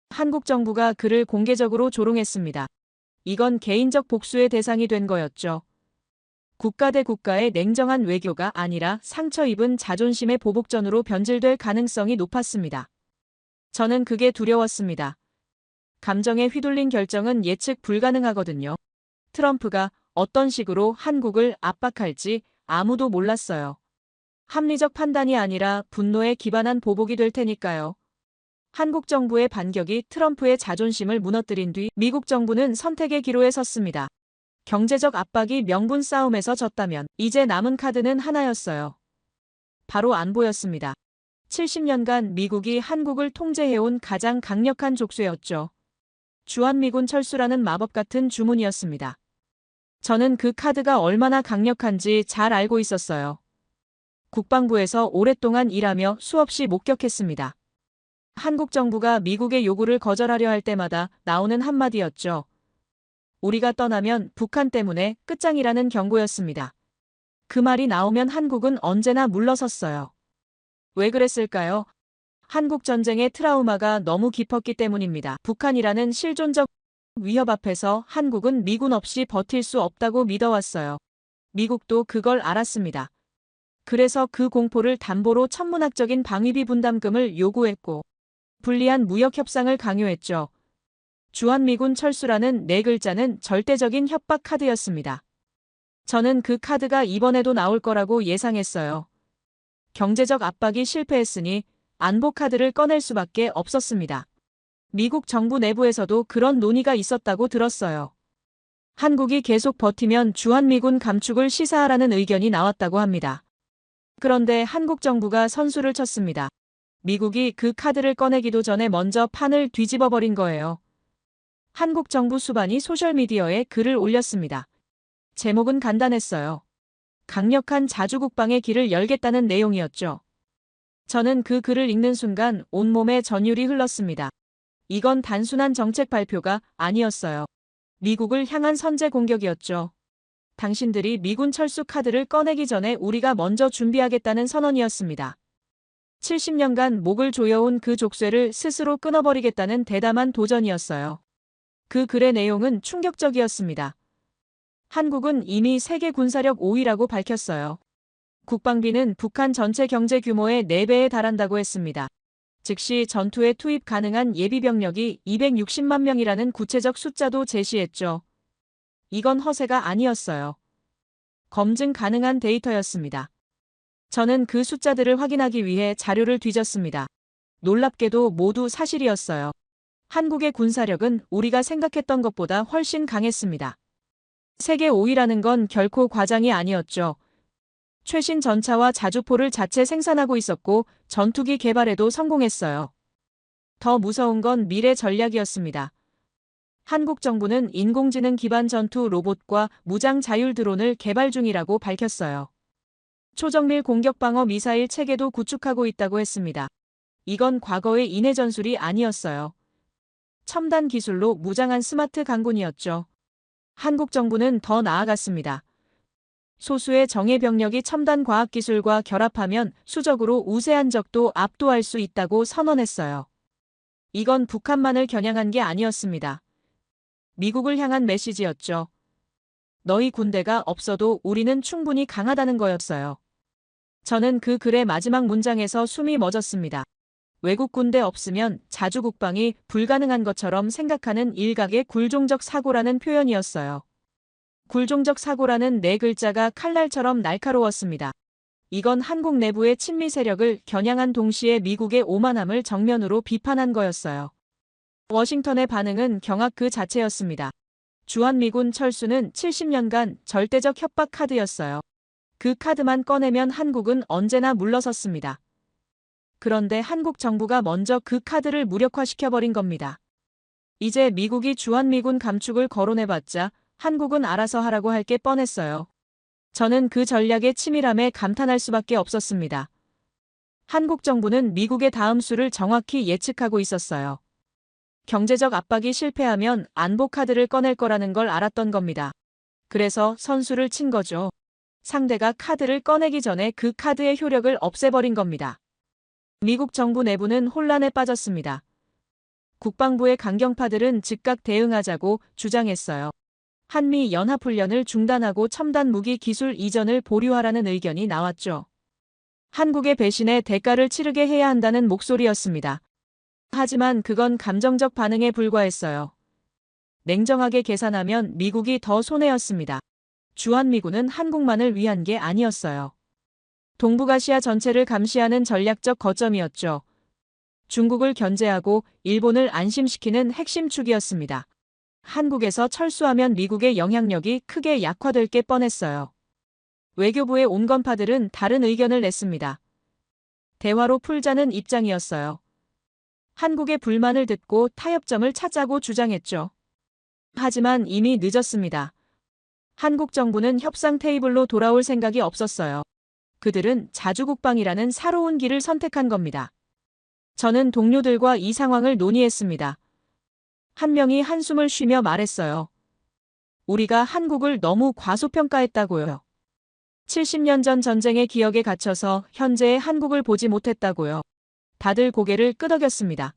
한국 정부가 그를 공개적으로 조롱했습니다. 이건 개인적 복수의 대상이 된 거였죠. 국가 대 국가의 냉정한 외교가 아니라 상처 입은 자존심의 보복전으로 변질될 가능성이 높았습니다. 저는 그게 두려웠습니다. 감정에 휘둘린 결정은 예측 불가능하거든요. 트럼프가 어떤 식으로 한국을 압박할지 아무도 몰랐어요. 합리적 판단이 아니라 분노에 기반한 보복이 될 테니까요. 한국 정부의 반격이 트럼프의 자존심을 무너뜨린 뒤 미국 정부는 선택의 기로에 섰습니다. 경제적 압박이 명분 싸움에서 졌다면 이제 남은 카드는 하나였어요. 바로 안보였습니다. 70년간 미국이 한국을 통제해온 가장 강력한 족쇄였죠. 주한미군 철수라는 마법 같은 주문이었습니다. 저는 그 카드가 얼마나 강력한지 잘 알고 있었어요. 국방부에서 오랫동안 일하며 수없이 목격했습니다. 한국 정부가 미국의 요구를 거절하려 할 때마다 나오는 한마디였죠. 우리가 떠나면 북한 때문에 끝장이라는 경고였습니다. 그 말이 나오면 한국은 언제나 물러섰어요. 왜 그랬을까요? 한국 전쟁의 트라우마가 너무 깊었기 때문입니다. 북한이라는 실존적 위협 앞에서 한국은 미군 없이 버틸 수 없다고 믿어왔어요. 미국도 그걸 알았습니다. 그래서 그 공포를 담보로 천문학적인 방위비 분담금을 요구했고 불리한 무역 협상을 강요했죠. 주한미군 철수라는 네 글자는 절대적인 협박 카드였습니다. 저는 그 카드가 이번에도 나올 거라고 예상했어요. 경제적 압박이 실패했으니 안보 카드를 꺼낼 수밖에 없었습니다. 미국 정부 내부에서도 그런 논의가 있었다고 들었어요. 한국이 계속 버티면 주한미군 감축을 시사하라는 의견이 나왔다고 합니다. 그런데 한국 정부가 선수를 쳤습니다. 미국이 그 카드를 꺼내기도 전에 먼저 판을 뒤집어 버린 거예요. 한국 정부 수반이 소셜미디어에 글을 올렸습니다. 제목은 간단했어요. 강력한 자주국방의 길을 열겠다는 내용이었죠. 저는 그 글을 읽는 순간 온몸에 전율이 흘렀습니다. 이건 단순한 정책 발표가 아니었어요. 미국을 향한 선제 공격이었죠. 당신들이 미군 철수 카드를 꺼내기 전에 우리가 먼저 준비하겠다는 선언이었습니다. 70년간 목을 조여온 그 족쇄를 스스로 끊어버리겠다는 대담한 도전이었어요. 그 글의 내용은 충격적이었습니다. 한국은 이미 세계 군사력 5위라고 밝혔어요. 국방비는 북한 전체 경제 규모의 4배에 달한다고 했습니다. 즉시 전투에 투입 가능한 예비병력이 260만 명이라는 구체적 숫자도 제시했죠. 이건 허세가 아니었어요. 검증 가능한 데이터였습니다. 저는 그 숫자들을 확인하기 위해 자료를 뒤졌습니다. 놀랍게도 모두 사실이었어요. 한국의 군사력은 우리가 생각했던 것보다 훨씬 강했습니다. 세계 5위라는 건 결코 과장이 아니었죠. 최신 전차와 자주포를 자체 생산하고 있었고 전투기 개발에도 성공했어요. 더 무서운 건 미래 전략이었습니다. 한국 정부는 인공지능 기반 전투 로봇과 무장 자율 드론을 개발 중이라고 밝혔어요. 초정밀 공격 방어 미사일 체계도 구축하고 있다고 했습니다. 이건 과거의 인해 전술이 아니었어요. 첨단 기술로 무장한 스마트 강군이었죠. 한국 정부는 더 나아갔습니다. 소수의 정예 병력이 첨단 과학기술과 결합하면 수적으로 우세한 적도 압도할 수 있다고 선언했어요. 이건 북한만을 겨냥한 게 아니었습니다. 미국을 향한 메시지였죠. 너희 군대가 없어도 우리는 충분히 강하다는 거였어요. 저는 그 글의 마지막 문장에서 숨이 멎었습니다. 외국 군대 없으면 자주국방이 불가능한 것처럼 생각하는 일각의 굴종적 사고라는 표현이었어요. 굴종적 사고라는 네 글자가 칼날처럼 날카로웠습니다. 이건 한국 내부의 친미 세력을 겨냥한 동시에 미국의 오만함을 정면으로 비판한 거였어요. 워싱턴의 반응은 경악 그 자체였습니다. 주한미군 철수는 70년간 절대적 협박 카드였어요. 그 카드만 꺼내면 한국은 언제나 물러섰습니다. 그런데 한국 정부가 먼저 그 카드를 무력화시켜버린 겁니다. 이제 미국이 주한미군 감축을 거론해봤자 한국은 알아서 하라고 할 게 뻔했어요. 저는 그 전략의 치밀함에 감탄할 수밖에 없었습니다. 한국 정부는 미국의 다음 수를 정확히 예측하고 있었어요. 경제적 압박이 실패하면 안보 카드를 꺼낼 거라는 걸 알았던 겁니다. 그래서 선수를 친 거죠. 상대가 카드를 꺼내기 전에 그 카드의 효력을 없애버린 겁니다. 미국 정부 내부는 혼란에 빠졌습니다. 국방부의 강경파들은 즉각 대응하자고 주장했어요. 한미 연합훈련을 중단하고 첨단 무기 기술 이전을 보류하라는 의견이 나왔죠. 한국의 배신에 대가를 치르게 해야 한다는 목소리였습니다. 하지만 그건 감정적 반응에 불과했어요. 냉정하게 계산하면 미국이 더 손해였습니다. 주한미군은 한국만을 위한 게 아니었어요. 동북아시아 전체를 감시하는 전략적 거점이었죠. 중국을 견제하고 일본을 안심시키는 핵심 축이었습니다. 한국에서 철수하면 미국의 영향력이 크게 약화될 게 뻔했어요. 외교부의 온건파들은 다른 의견을 냈습니다. 대화로 풀자는 입장이었어요. 한국의 불만을 듣고 타협점을 찾자고 주장했죠. 하지만 이미 늦었습니다. 한국 정부는 협상 테이블로 돌아올 생각이 없었어요. 그들은 자주국방이라는 새로운 길을 선택한 겁니다. 저는 동료들과 이 상황을 논의했습니다. 한 명이 한숨을 쉬며 말했어요. 우리가 한국을 너무 과소평가했다고요. 70년 전 전쟁의 기억에 갇혀서 현재의 한국을 보지 못했다고요. 다들 고개를 끄덕였습니다.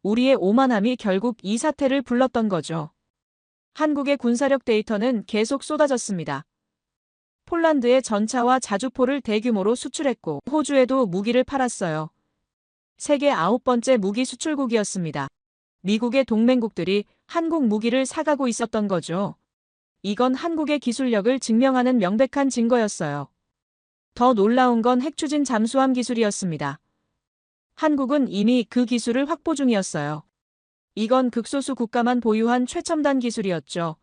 우리의 오만함이 결국 이 사태를 불렀던 거죠. 한국의 군사력 데이터는 계속 쏟아졌습니다. 폴란드에 전차와 자주포를 대규모로 수출했고 호주에도 무기를 팔았어요. 세계 9번째 무기 수출국이었습니다. 미국의 동맹국들이 한국 무기를 사가고 있었던 거죠. 이건 한국의 기술력을 증명하는 명백한 증거였어요. 더 놀라운 건 핵추진 잠수함 기술이었습니다. 한국은 이미 그 기술을 확보 중이었어요. 이건 극소수 국가만 보유한 최첨단 기술이었죠.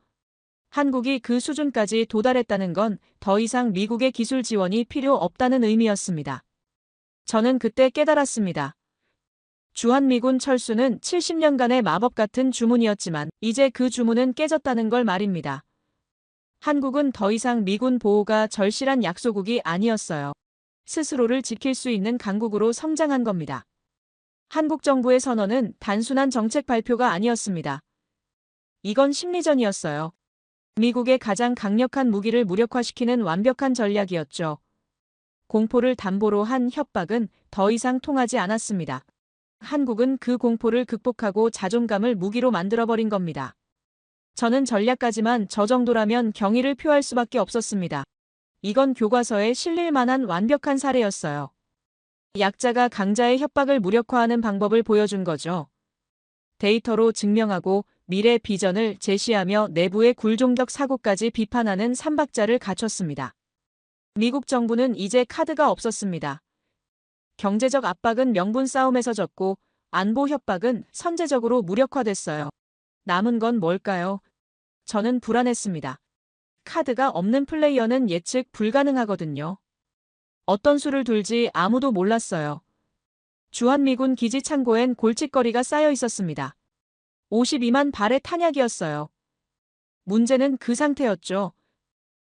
한국이 그 수준까지 도달했다는 건 더 이상 미국의 기술 지원이 필요 없다는 의미였습니다. 저는 그때 깨달았습니다. 주한미군 철수는 70년간의 마법 같은 주문이었지만 이제 그 주문은 깨졌다는 걸 말입니다. 한국은 더 이상 미군 보호가 절실한 약소국이 아니었어요. 스스로를 지킬 수 있는 강국으로 성장한 겁니다. 한국 정부의 선언은 단순한 정책 발표가 아니었습니다. 이건 심리전이었어요. 미국의 가장 강력한 무기를 무력화시키는 완벽한 전략이었죠. 공포를 담보로 한 협박은 더 이상 통하지 않았습니다. 한국은 그 공포를 극복하고 자존감을 무기로 만들어버린 겁니다. 저는 전략가지만 저 정도라면 경의를 표할 수밖에 없었습니다. 이건 교과서에 실릴 만한 완벽한 사례였어요. 약자가 강자의 협박을 무력화하는 방법을 보여준 거죠. 데이터로 증명하고 미래 비전을 제시하며 내부의 굴종적 사고까지 비판하는 삼박자를 갖췄습니다. 미국 정부는 이제 카드가 없었습니다. 경제적 압박은 명분 싸움에서 졌고 안보 협박은 선제적으로 무력화됐어요. 남은 건 뭘까요? 저는 불안했습니다. 카드가 없는 플레이어는 예측 불가능하거든요. 어떤 수를 둘지 아무도 몰랐어요. 주한미군 기지 창고엔 골칫거리가 쌓여 있었습니다. 52만 발의 탄약이었어요. 문제는 그 상태였죠.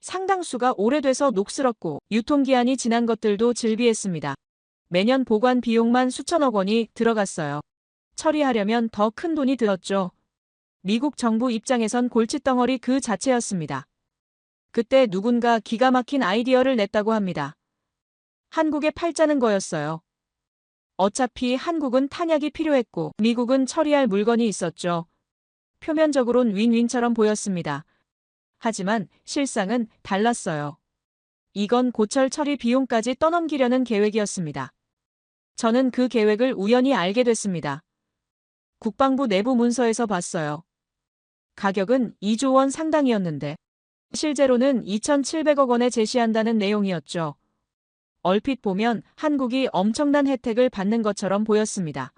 상당수가 오래돼서 녹슬었고 유통기한이 지난 것들도 즐비했습니다. 매년 보관 비용만 수천억 원이 들어갔어요. 처리하려면 더 큰 돈이 들었죠. 미국 정부 입장에선 골칫덩어리 그 자체였습니다. 그때 누군가 기가 막힌 아이디어를 냈다고 합니다. 한국에 팔자는 거였어요. 어차피 한국은 탄약이 필요했고 미국은 처리할 물건이 있었죠. 표면적으론 윈윈처럼 보였습니다. 하지만 실상은 달랐어요. 이건 고철 처리 비용까지 떠넘기려는 계획이었습니다. 저는 그 계획을 우연히 알게 됐습니다. 국방부 내부 문서에서 봤어요. 가격은 2조 원 상당이었는데 실제로는 2,700억 원에 제시한다는 내용이었죠. 얼핏 보면 한국이 엄청난 혜택을 받는 것처럼 보였습니다.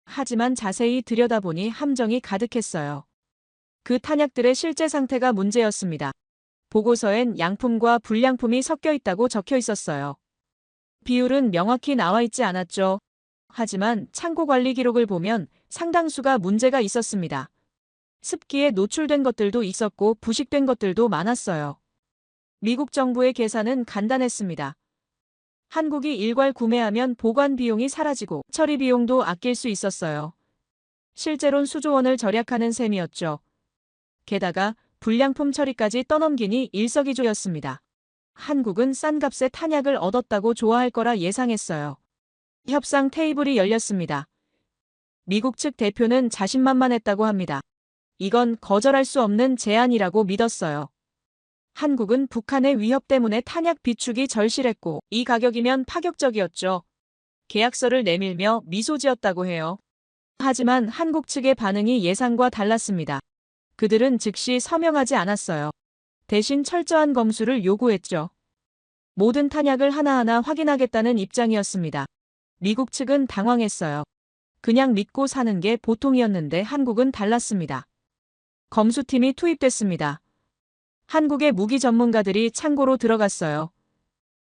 하지만 자세히 들여다보니 함정이 가득했어요. 그 탄약들의 실제 상태가 문제였습니다. 보고서엔 양품과 불량품이 섞여 있다고 적혀 있었어요. 비율은 명확히 나와 있지 않았죠. 하지만 창고 관리 기록을 보면 상당수가 문제가 있었습니다. 습기에 노출된 것들도 있었고 부식된 것들도 많았어요. 미국 정부의 계산은 간단했습니다. 한국이 일괄 구매하면 보관 비용이 사라지고 처리 비용도 아낄 수 있었어요. 실제론 수조 원을 절약하는 셈이었죠. 게다가 불량품 처리까지 떠넘기니 일석이조였습니다. 한국은 싼 값에 탄약을 얻었다고 좋아할 거라 예상했어요. 협상 테이블이 열렸습니다. 미국 측 대표는 자신만만했다고 합니다. 이건 거절할 수 없는 제안이라고 믿었어요. 한국은 북한의 위협 때문에 탄약 비축이 절실했고 이 가격이면 파격적이었죠. 계약서를 내밀며 미소 지었다고 해요. 하지만 한국 측의 반응이 예상과 달랐습니다. 그들은 즉시 서명하지 않았어요. 대신 철저한 검수를 요구했죠. 모든 탄약을 하나하나 확인하겠다는 입장이었습니다. 미국 측은 당황했어요. 그냥 믿고 사는 게 보통이었는데 한국은 달랐습니다. 검수팀이 투입됐습니다. 한국의 무기 전문가들이 창고로 들어갔어요.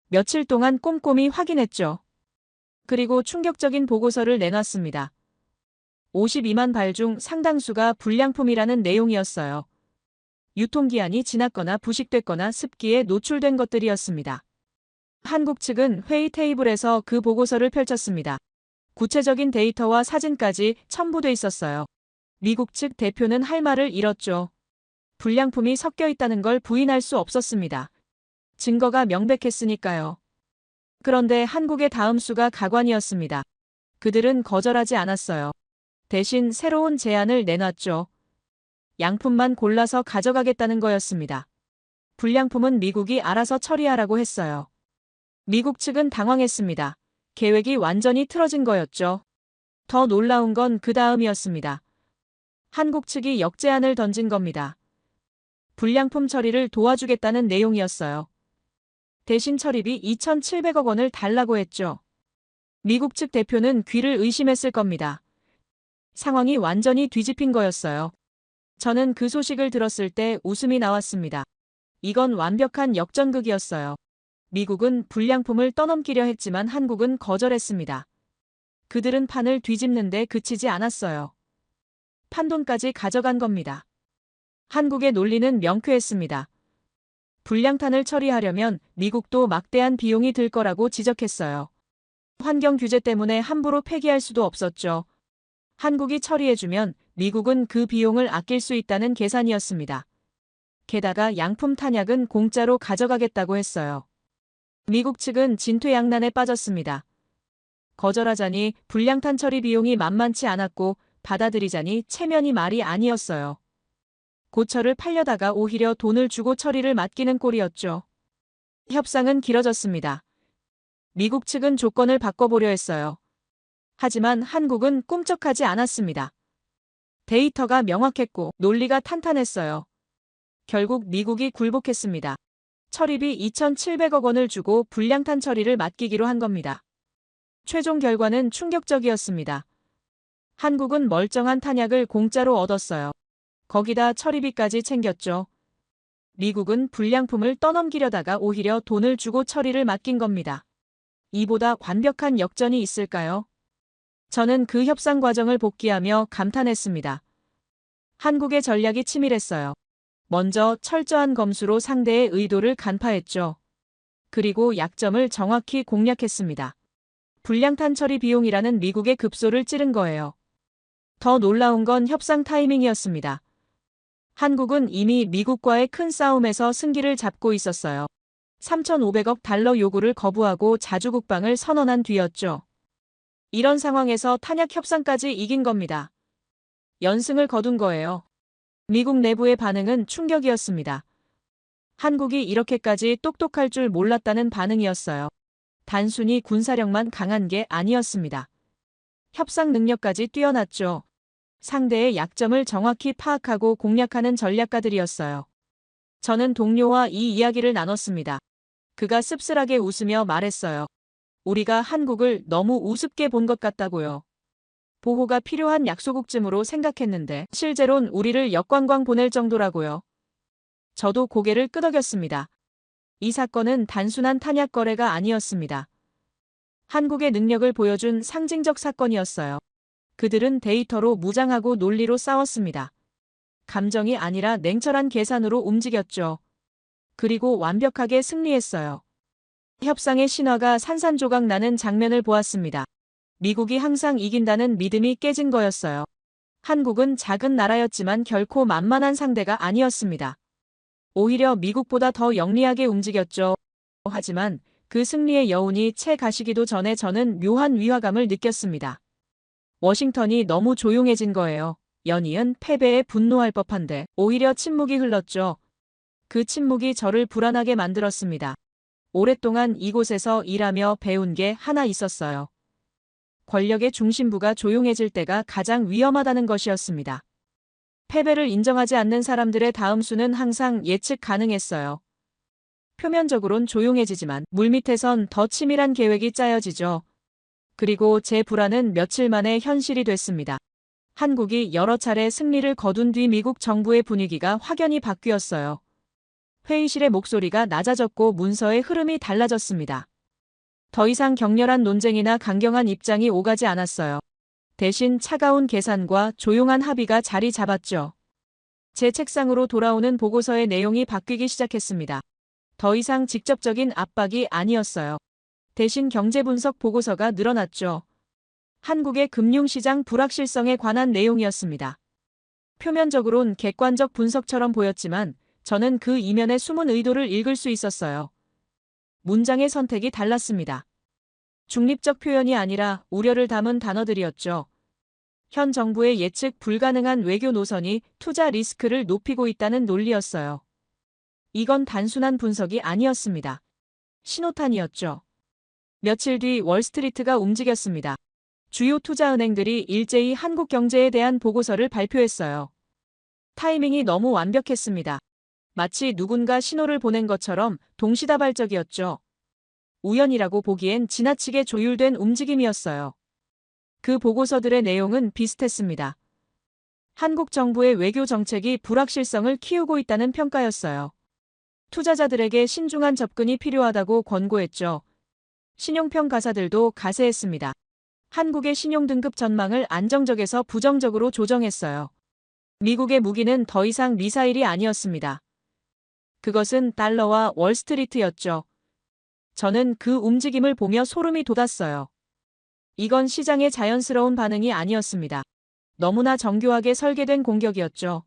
며칠 동안 꼼꼼히 확인했죠. 그리고 충격적인 보고서를 내놨습니다. 52만 발 중 상당수가 불량품이라는 내용이었어요. 유통기한이 지났거나 부식됐거나 습기에 노출된 것들이었습니다. 한국 측은 회의 테이블에서 그 보고서를 펼쳤습니다. 구체적인 데이터와 사진까지 첨부돼 있었어요. 미국 측 대표는 할 말을 잃었죠. 불량품이 섞여 있다는 걸 부인할 수 없었습니다. 증거가 명백했으니까요. 그런데 한국의 다음 수가 가관이었습니다. 그들은 거절하지 않았어요. 대신 새로운 제안을 내놨죠. 양품만 골라서 가져가겠다는 거였습니다. 불량품은 미국이 알아서 처리하라고 했어요. 미국 측은 당황했습니다. 계획이 완전히 틀어진 거였죠. 더 놀라운 건 그 다음이었습니다. 한국 측이 역제안을 던진 겁니다. 불량품 처리를 도와주겠다는 내용이었어요. 대신 처리비 2,700억 원을 달라고 했죠. 미국 측 대표는 귀를 의심했을 겁니다. 상황이 완전히 뒤집힌 거였어요. 저는 그 소식을 들었을 때 웃음이 나왔습니다. 이건 완벽한 역전극이었어요. 미국은 불량품을 떠넘기려 했지만 한국은 거절했습니다. 그들은 판을 뒤집는데 그치지 않았어요. 판돈까지 가져간 겁니다. 한국의 논리는 명쾌했습니다. 불량탄을 처리하려면 미국도 막대한 비용이 들 거라고 지적했어요. 환경 규제 때문에 함부로 폐기할 수도 없었죠. 한국이 처리해주면 미국은 그 비용을 아낄 수 있다는 계산이었습니다. 게다가 양품 탄약은 공짜로 가져가겠다고 했어요. 미국 측은 진퇴양난에 빠졌습니다. 거절하자니 불량탄 처리 비용이 만만치 않았고 받아들이자니 체면이 말이 아니었어요. 고철을 팔려다가 오히려 돈을 주고 처리를 맡기는 꼴이었죠. 협상은 길어졌습니다. 미국 측은 조건을 바꿔보려 했어요. 하지만 한국은 꿈쩍하지 않았습니다. 데이터가 명확했고 논리가 탄탄했어요. 결국 미국이 굴복했습니다. 처리비 2,700억 원을 주고 불량탄 처리를 맡기기로 한 겁니다. 최종 결과는 충격적이었습니다. 한국은 멀쩡한 탄약을 공짜로 얻었어요. 거기다 처리비까지 챙겼죠. 미국은 불량품을 떠넘기려다가 오히려 돈을 주고 처리를 맡긴 겁니다. 이보다 완벽한 역전이 있을까요? 저는 그 협상 과정을 복기하며 감탄했습니다. 한국의 전략이 치밀했어요. 먼저 철저한 검수로 상대의 의도를 간파했죠. 그리고 약점을 정확히 공략했습니다. 불량탄 처리 비용이라는 미국의 급소를 찌른 거예요. 더 놀라운 건 협상 타이밍이었습니다. 한국은 이미 미국과의 큰 싸움에서 승기를 잡고 있었어요. 3,500억 달러 요구를 거부하고 자주국방을 선언한 뒤였죠. 이런 상황에서 탄약 협상까지 이긴 겁니다. 연승을 거둔 거예요. 미국 내부의 반응은 충격이었습니다. 한국이 이렇게까지 똑똑할 줄 몰랐다는 반응이었어요. 단순히 군사력만 강한 게 아니었습니다. 협상 능력까지 뛰어났죠. 상대의 약점을 정확히 파악하고 공략하는 전략가들이었어요. 저는 동료와 이 이야기를 나눴습니다. 그가 씁쓸하게 웃으며 말했어요. 우리가 한국을 너무 우습게 본 것 같다고요. 보호가 필요한 약소국쯤으로 생각했는데 실제론 우리를 역관광 보낼 정도라고요. 저도 고개를 끄덕였습니다. 이 사건은 단순한 탄약 거래가 아니었습니다. 한국의 능력을 보여준 상징적 사건이었어요. 그들은 데이터로 무장하고 논리로 싸웠습니다. 감정이 아니라 냉철한 계산으로 움직였죠. 그리고 완벽하게 승리했어요. 협상의 신화가 산산조각 나는 장면을 보았습니다. 미국이 항상 이긴다는 믿음이 깨진 거였어요. 한국은 작은 나라였지만 결코 만만한 상대가 아니었습니다. 오히려 미국보다 더 영리하게 움직였죠. 하지만 그 승리의 여운이 채 가시기도 전에 저는 묘한 위화감을 느꼈습니다. 워싱턴이 너무 조용해진 거예요. 연이은 패배에 분노할 법한데 오히려 침묵이 흘렀죠. 그 침묵이 저를 불안하게 만들었습니다. 오랫동안 이곳에서 일하며 배운 게 하나 있었어요. 권력의 중심부가 조용해질 때가 가장 위험하다는 것이었습니다. 패배를 인정하지 않는 사람들의 다음 수는 항상 예측 가능했어요. 표면적으론 조용해지지만 물밑에선 더 치밀한 계획이 짜여지죠. 그리고 제 불안은 며칠 만에 현실이 됐습니다. 한국이 여러 차례 승리를 거둔 뒤 미국 정부의 분위기가 확연히 바뀌었어요. 회의실의 목소리가 낮아졌고 문서의 흐름이 달라졌습니다. 더 이상 격렬한 논쟁이나 강경한 입장이 오가지 않았어요. 대신 차가운 계산과 조용한 합의가 자리 잡았죠. 제 책상으로 돌아오는 보고서의 내용이 바뀌기 시작했습니다. 더 이상 직접적인 압박이 아니었어요. 대신 경제분석 보고서가 늘어났죠. 한국의 금융시장 불확실성에 관한 내용이었습니다. 표면적으론 객관적 분석처럼 보였지만 저는 그 이면의 숨은 의도를 읽을 수 있었어요. 문장의 선택이 달랐습니다. 중립적 표현이 아니라 우려를 담은 단어들이었죠. 현 정부의 예측 불가능한 외교 노선이 투자 리스크를 높이고 있다는 논리였어요. 이건 단순한 분석이 아니었습니다. 신호탄이었죠. 며칠 뒤 월스트리트가 움직였습니다. 주요 투자은행들이 일제히 한국 경제에 대한 보고서를 발표했어요. 타이밍이 너무 완벽했습니다. 마치 누군가 신호를 보낸 것처럼 동시다발적이었죠. 우연이라고 보기엔 지나치게 조율된 움직임이었어요. 그 보고서들의 내용은 비슷했습니다. 한국 정부의 외교 정책이 불확실성을 키우고 있다는 평가였어요. 투자자들에게 신중한 접근이 필요하다고 권고했죠. 신용평가사들도 가세했습니다. 한국의 신용등급 전망을 안정적에서 부정적으로 조정했어요. 미국의 무기는 더 이상 미사일이 아니었습니다. 그것은 달러와 월스트리트였죠. 저는 그 움직임을 보며 소름이 돋았어요. 이건 시장의 자연스러운 반응이 아니었습니다. 너무나 정교하게 설계된 공격이었죠.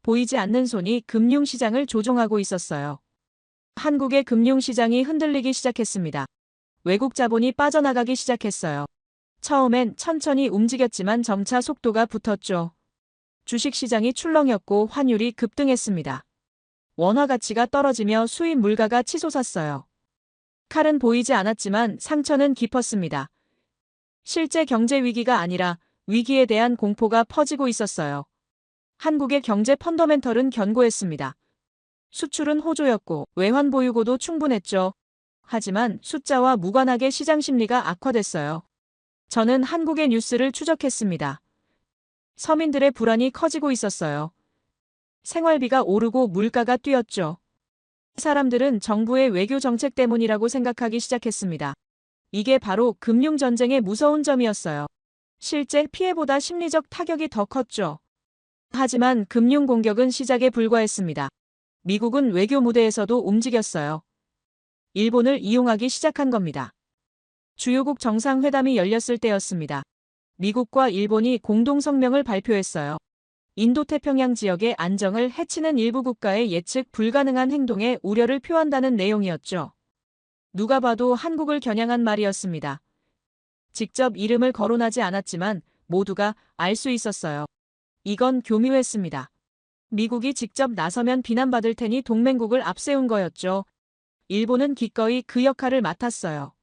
보이지 않는 손이 금융시장을 조종하고 있었어요. 한국의 금융시장이 흔들리기 시작했습니다. 외국 자본이 빠져나가기 시작했어요. 처음엔 천천히 움직였지만 점차 속도가 붙었죠. 주식시장이 출렁였고 환율이 급등했습니다. 원화 가치가 떨어지며 수입 물가가 치솟았어요. 칼은 보이지 않았지만 상처는 깊었습니다. 실제 경제 위기가 아니라 위기에 대한 공포가 퍼지고 있었어요. 한국의 경제 펀더멘털은 견고했습니다. 수출은 호조였고 외환 보유고도 충분했죠. 하지만 숫자와 무관하게 시장 심리가 악화됐어요. 저는 한국의 뉴스를 추적했습니다. 서민들의 불안이 커지고 있었어요. 생활비가 오르고 물가가 뛰었죠. 사람들은 정부의 외교 정책 때문이라고 생각하기 시작했습니다. 이게 바로 금융전쟁의 무서운 점이었어요. 실제 피해보다 심리적 타격이 더 컸죠. 하지만 금융공격은 시작에 불과했습니다. 미국은 외교 무대에서도 움직였어요. 일본을 이용하기 시작한 겁니다. 주요국 정상회담이 열렸을 때였습니다. 미국과 일본이 공동성명을 발표했어요. 인도태평양 지역의 안정을 해치는 일부 국가의 예측 불가능한 행동에 우려를 표한다는 내용이었죠. 누가 봐도 한국을 겨냥한 말이었습니다. 직접 이름을 거론하지 않았지만 모두가 알 수 있었어요. 이건 교묘했습니다. 미국이 직접 나서면 비난받을 테니 동맹국을 앞세운 거였죠. 일본은 기꺼이 그 역할을 맡았어요.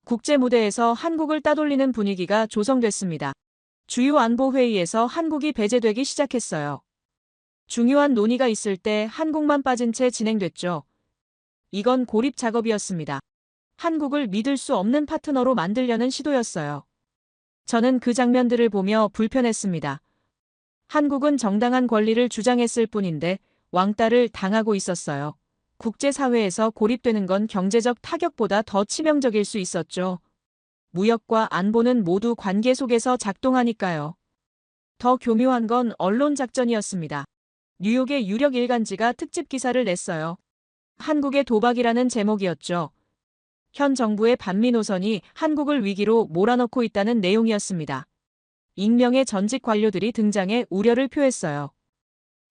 국제 무대에서 한국을 따돌리는 분위기가 조성됐습니다. 주요 안보회의에서 한국이 배제되기 시작했어요. 중요한 논의가 있을 때 한국만 빠진 채 진행됐죠. 이건 고립 작업이었습니다. 한국을 믿을 수 없는 파트너로 만들려는 시도였어요. 저는 그 장면들을 보며 불편했습니다. 한국은 정당한 권리를 주장했을 뿐인데 왕따를 당하고 있었어요. 국제사회에서 고립되는 건 경제적 타격보다 더 치명적일 수 있었죠. 무역과 안보는 모두 관계 속에서 작동하니까요. 더 교묘한 건 언론 작전이었습니다. 뉴욕의 유력 일간지가 특집 기사를 냈어요. 한국의 도박이라는 제목이었죠. 현 정부의 반미 노선이 한국을 위기로 몰아넣고 있다는 내용이었습니다. 익명의 전직 관료들이 등장해 우려를 표했어요.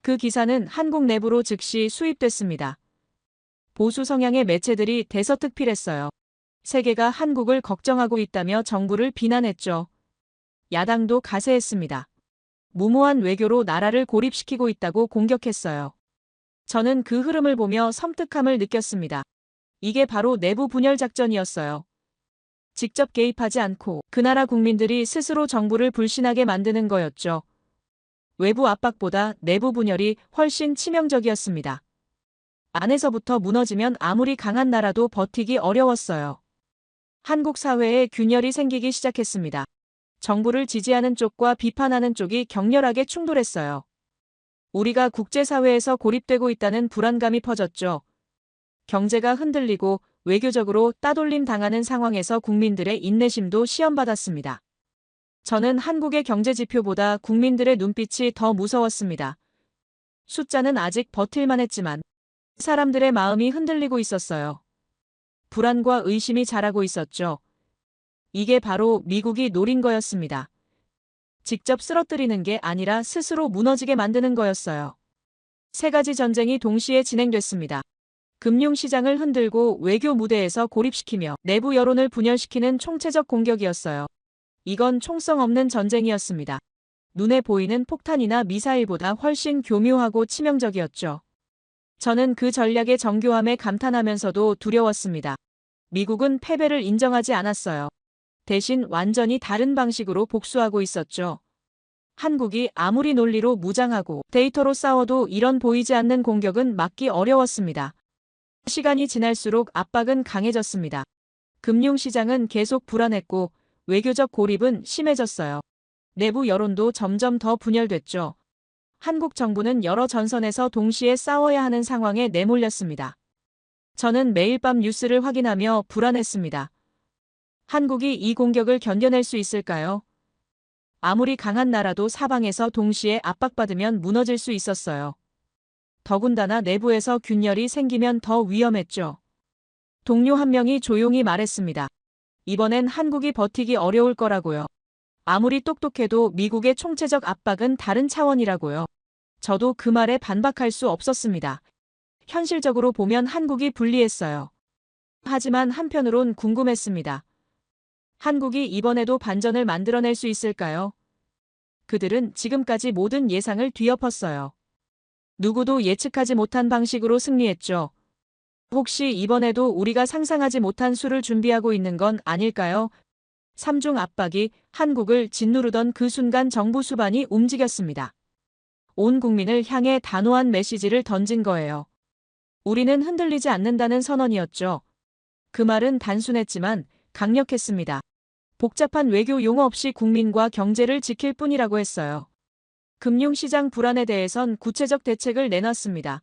그 기사는 한국 내부로 즉시 수입됐습니다. 보수 성향의 매체들이 대서특필했어요. 세계가 한국을 걱정하고 있다며 정부를 비난했죠. 야당도 가세했습니다. 무모한 외교로 나라를 고립시키고 있다고 공격했어요. 저는 그 흐름을 보며 섬뜩함을 느꼈습니다. 이게 바로 내부 분열 작전이었어요. 직접 개입하지 않고 그 나라 국민들이 스스로 정부를 불신하게 만드는 거였죠. 외부 압박보다 내부 분열이 훨씬 치명적이었습니다. 안에서부터 무너지면 아무리 강한 나라도 버티기 어려웠어요. 한국 사회에 균열이 생기기 시작했습니다. 정부를 지지하는 쪽과 비판하는 쪽이 격렬하게 충돌했어요. 우리가 국제사회에서 고립되고 있다는 불안감이 퍼졌죠. 경제가 흔들리고 외교적으로 따돌림 당하는 상황에서 국민들의 인내심도 시험받았습니다. 저는 한국의 경제 지표보다 국민들의 눈빛이 더 무서웠습니다. 숫자는 아직 버틸만 했지만 사람들의 마음이 흔들리고 있었어요. 불안과 의심이 자라고 있었죠. 이게 바로 미국이 노린 거였습니다. 직접 쓰러뜨리는 게 아니라 스스로 무너지게 만드는 거였어요. 세 가지 전쟁이 동시에 진행됐습니다. 금융시장을 흔들고 외교 무대에서 고립시키며 내부 여론을 분열시키는 총체적 공격이었어요. 이건 총성 없는 전쟁이었습니다. 눈에 보이는 폭탄이나 미사일보다 훨씬 교묘하고 치명적이었죠. 저는 그 전략의 정교함에 감탄하면서도 두려웠습니다. 미국은 패배를 인정하지 않았어요. 대신 완전히 다른 방식으로 복수하고 있었죠. 한국이 아무리 논리로 무장하고 데이터로 싸워도 이런 보이지 않는 공격은 막기 어려웠습니다. 시간이 지날수록 압박은 강해졌습니다. 금융시장은 계속 불안했고 외교적 고립은 심해졌어요. 내부 여론도 점점 더 분열됐죠. 한국 정부는 여러 전선에서 동시에 싸워야 하는 상황에 내몰렸습니다. 저는 매일 밤 뉴스를 확인하며 불안했습니다. 한국이 이 공격을 견뎌낼 수 있을까요? 아무리 강한 나라도 사방에서 동시에 압박받으면 무너질 수 있었어요. 더군다나 내부에서 균열이 생기면 더 위험했죠. 동료 한 명이 조용히 말했습니다. 이번엔 한국이 버티기 어려울 거라고요. 아무리 똑똑해도 미국의 총체적 압박은 다른 차원이라고요. 저도 그 말에 반박할 수 없었습니다. 현실적으로 보면 한국이 불리했어요. 하지만 한편으론 궁금했습니다. 한국이 이번에도 반전을 만들어낼 수 있을까요? 그들은 지금까지 모든 예상을 뒤엎었어요. 누구도 예측하지 못한 방식으로 승리했죠. 혹시 이번에도 우리가 상상하지 못한 수를 준비하고 있는 건 아닐까요? 삼중 압박이 한국을 짓누르던 그 순간 정부 수반이 움직였습니다. 온 국민을 향해 단호한 메시지를 던진 거예요. 우리는 흔들리지 않는다는 선언이었죠. 그 말은 단순했지만 강력했습니다. 복잡한 외교 용어 없이 국민과 경제를 지킬 뿐이라고 했어요. 금융시장 불안에 대해선 구체적 대책을 내놨습니다.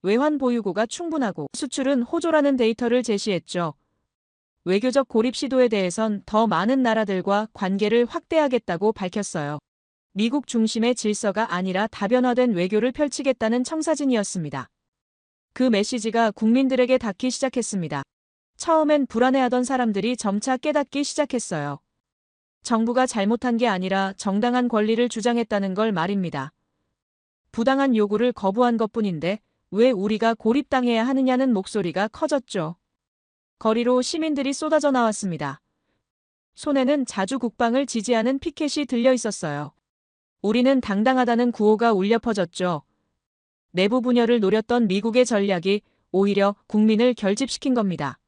외환 보유고가 충분하고 수출은 호조라는 데이터를 제시했죠. 외교적 고립 시도에 대해선 더 많은 나라들과 관계를 확대하겠다고 밝혔어요. 미국 중심의 질서가 아니라 다변화된 외교를 펼치겠다는 청사진이었습니다. 그 메시지가 국민들에게 닿기 시작했습니다. 처음엔 불안해하던 사람들이 점차 깨닫기 시작했어요. 정부가 잘못한 게 아니라 정당한 권리를 주장했다는 걸 말입니다. 부당한 요구를 거부한 것뿐인데 왜 우리가 고립당해야 하느냐는 목소리가 커졌죠. 거리로 시민들이 쏟아져 나왔습니다. 손에는 자주 국방을 지지하는 피켓이 들려 있었어요. 우리는 당당하다는 구호가 울려 퍼졌죠. 내부 분열을 노렸던 미국의 전략이 오히려 국민을 결집시킨 겁니다.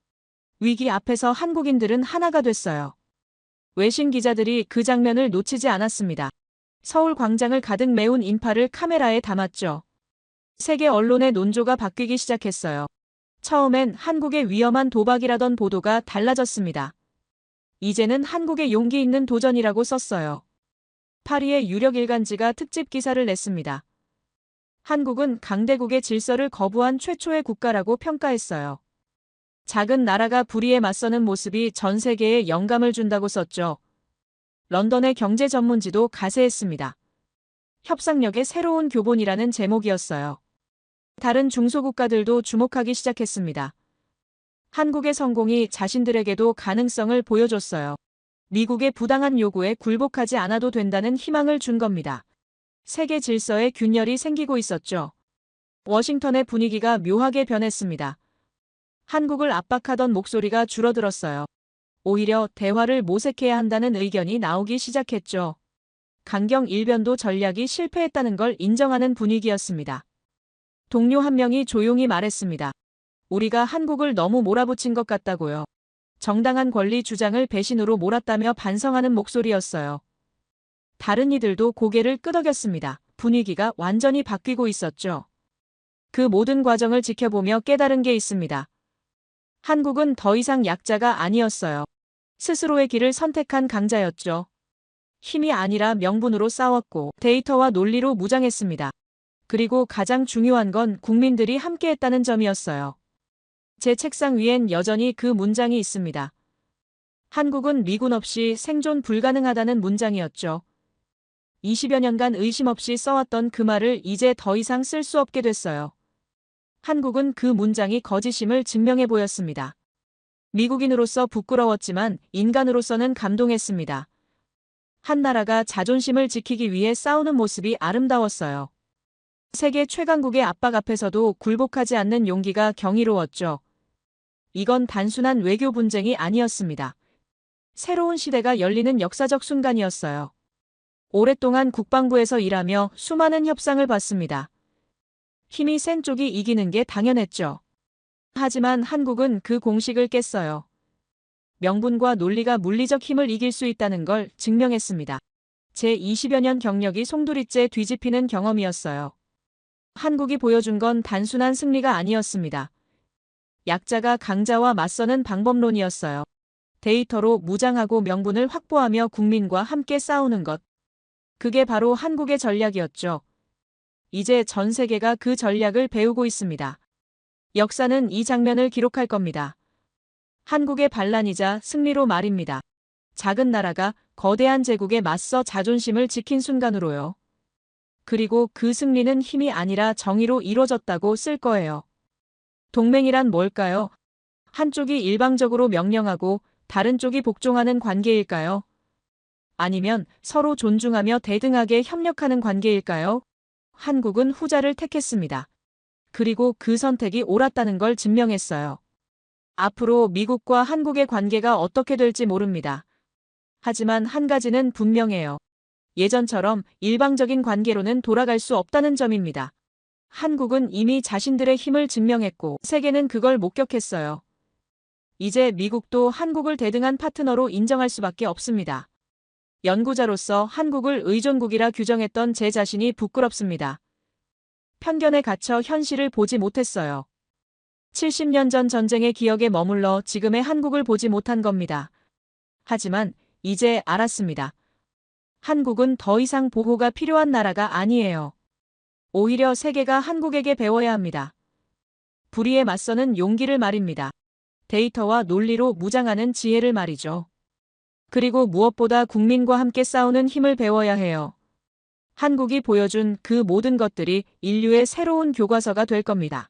위기 앞에서 한국인들은 하나가 됐어요. 외신 기자들이 그 장면을 놓치지 않았습니다. 서울 광장을 가득 메운 인파를 카메라에 담았죠. 세계 언론의 논조가 바뀌기 시작했어요. 처음엔 한국의 위험한 도박이라던 보도가 달라졌습니다. 이제는 한국의 용기 있는 도전이라고 썼어요. 파리의 유력 일간지가 특집 기사를 냈습니다. 한국은 강대국의 질서를 거부한 최초의 국가라고 평가했어요. 작은 나라가 불의에 맞서는 모습이 전 세계에 영감을 준다고 썼죠. 런던의 경제 전문지도 가세했습니다. 협상력의 새로운 교본이라는 제목이었어요. 다른 중소국가들도 주목하기 시작했습니다. 한국의 성공이 자신들에게도 가능성을 보여줬어요. 미국의 부당한 요구에 굴복하지 않아도 된다는 희망을 준 겁니다. 세계 질서에 균열이 생기고 있었죠. 워싱턴의 분위기가 묘하게 변했습니다. 한국을 압박하던 목소리가 줄어들었어요. 오히려 대화를 모색해야 한다는 의견이 나오기 시작했죠. 강경 일변도 전략이 실패했다는 걸 인정하는 분위기였습니다. 동료 한 명이 조용히 말했습니다. 우리가 한국을 너무 몰아붙인 것 같다고요. 정당한 권리 주장을 배신으로 몰았다며 반성하는 목소리였어요. 다른 이들도 고개를 끄덕였습니다. 분위기가 완전히 바뀌고 있었죠. 그 모든 과정을 지켜보며 깨달은 게 있습니다. 한국은 더 이상 약자가 아니었어요. 스스로의 길을 선택한 강자였죠. 힘이 아니라 명분으로 싸웠고 데이터와 논리로 무장했습니다. 그리고 가장 중요한 건 국민들이 함께했다는 점이었어요. 제 책상 위엔 여전히 그 문장이 있습니다. 한국은 미군 없이 생존 불가능하다는 문장이었죠. 20여 년간 의심 없이 써왔던 그 말을 이제 더 이상 쓸 수 없게 됐어요. 한국은 그 문장이 거짓임을 증명해 보였습니다. 미국인으로서 부끄러웠지만 인간으로서는 감동했습니다. 한 나라가 자존심을 지키기 위해 싸우는 모습이 아름다웠어요. 세계 최강국의 압박 앞에서도 굴복하지 않는 용기가 경이로웠죠. 이건 단순한 외교 분쟁이 아니었습니다. 새로운 시대가 열리는 역사적 순간이었어요. 오랫동안 국방부에서 일하며 수많은 협상을 받습니다. 힘이 센 쪽이 이기는 게 당연했죠. 하지만 한국은 그 공식을 깼어요. 명분과 논리가 물리적 힘을 이길 수 있다는 걸 증명했습니다. 제 20여 년 경력이 송두리째 뒤집히는 경험이었어요. 한국이 보여준 건 단순한 승리가 아니었습니다. 약자가 강자와 맞서는 방법론이었어요. 데이터로 무장하고 명분을 확보하며 국민과 함께 싸우는 것. 그게 바로 한국의 전략이었죠. 이제 전 세계가 그 전략을 배우고 있습니다. 역사는 이 장면을 기록할 겁니다. 한국의 반란이자 승리로 말입니다. 작은 나라가 거대한 제국에 맞서 자존심을 지킨 순간으로요. 그리고 그 승리는 힘이 아니라 정의로 이루어졌다고 쓸 거예요. 동맹이란 뭘까요? 한쪽이 일방적으로 명령하고 다른 쪽이 복종하는 관계일까요? 아니면 서로 존중하며 대등하게 협력하는 관계일까요? 한국은 후자를 택했습니다. 그리고 그 선택이 옳았다는 걸 증명했어요. 앞으로 미국과 한국의 관계가 어떻게 될지 모릅니다. 하지만 한 가지는 분명해요. 예전처럼 일방적인 관계로는 돌아갈 수 없다는 점입니다. 한국은 이미 자신들의 힘을 증명했고 세계는 그걸 목격했어요. 이제 미국도 한국을 대등한 파트너로 인정할 수밖에 없습니다. 연구자로서 한국을 의존국이라 규정했던 제 자신이 부끄럽습니다. 편견에 갇혀 현실을 보지 못했어요. 70년 전 전쟁의 기억에 머물러 지금의 한국을 보지 못한 겁니다. 하지만 이제 알았습니다. 한국은 더 이상 보호가 필요한 나라가 아니에요. 오히려 세계가 한국에게 배워야 합니다. 불의에 맞서는 용기를 말입니다. 데이터와 논리로 무장하는 지혜를 말이죠. 그리고 무엇보다 국민과 함께 싸우는 힘을 배워야 해요. 한국이 보여준 그 모든 것들이 인류의 새로운 교과서가 될 겁니다.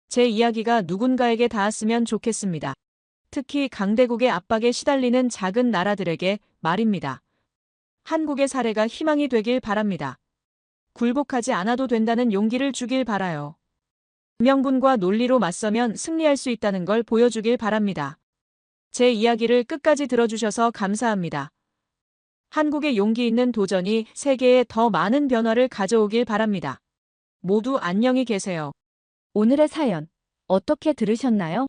제 이야기가 누군가에게 닿았으면 좋겠습니다. 특히 강대국의 압박에 시달리는 작은 나라들에게 말입니다. 한국의 사례가 희망이 되길 바랍니다. 굴복하지 않아도 된다는 용기를 주길 바라요. 명분과 논리로 맞서면 승리할 수 있다는 걸 보여주길 바랍니다. 제 이야기를 끝까지 들어주셔서 감사합니다. 한국의 용기 있는 도전이 세계에 더 많은 변화를 가져오길 바랍니다. 모두 안녕히 계세요. 오늘의 사연 어떻게 들으셨나요?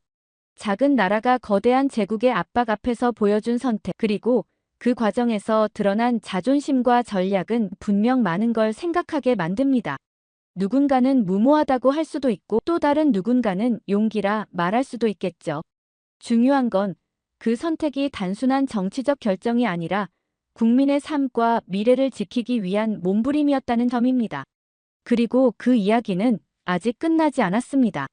작은 나라가 거대한 제국의 압박 앞에서 보여준 선택, 그리고 그 과정에서 드러난 자존심과 전략은 분명 많은 걸 생각하게 만듭니다. 누군가는 무모하다고 할 수도 있고 또 다른 누군가는 용기라 말할 수도 있겠죠. 중요한 건 그 선택이 단순한 정치적 결정이 아니라 국민의 삶과 미래를 지키기 위한 몸부림이었다는 점입니다. 그리고 그 이야기는 아직 끝나지 않았습니다.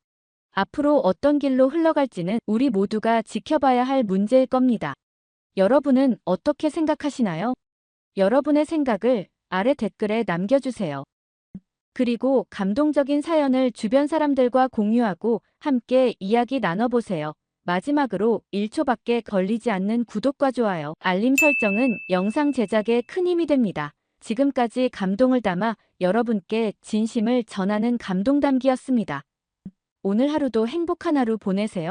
앞으로 어떤 길로 흘러갈지는 우리 모두가 지켜봐야 할 문제일 겁니다. 여러분은 어떻게 생각하시나요? 여러분의 생각을 아래 댓글에 남겨주세요. 그리고 감동적인 사연을 주변 사람들과 공유하고 함께 이야기 나눠보세요. 마지막으로 1초밖에 걸리지 않는 구독과 좋아요, 알림 설정은 영상 제작에 큰 힘이 됩니다. 지금까지 감동을 담아 여러분께 진심을 전하는 감동담기였습니다. 오늘 하루도 행복한 하루 보내세요.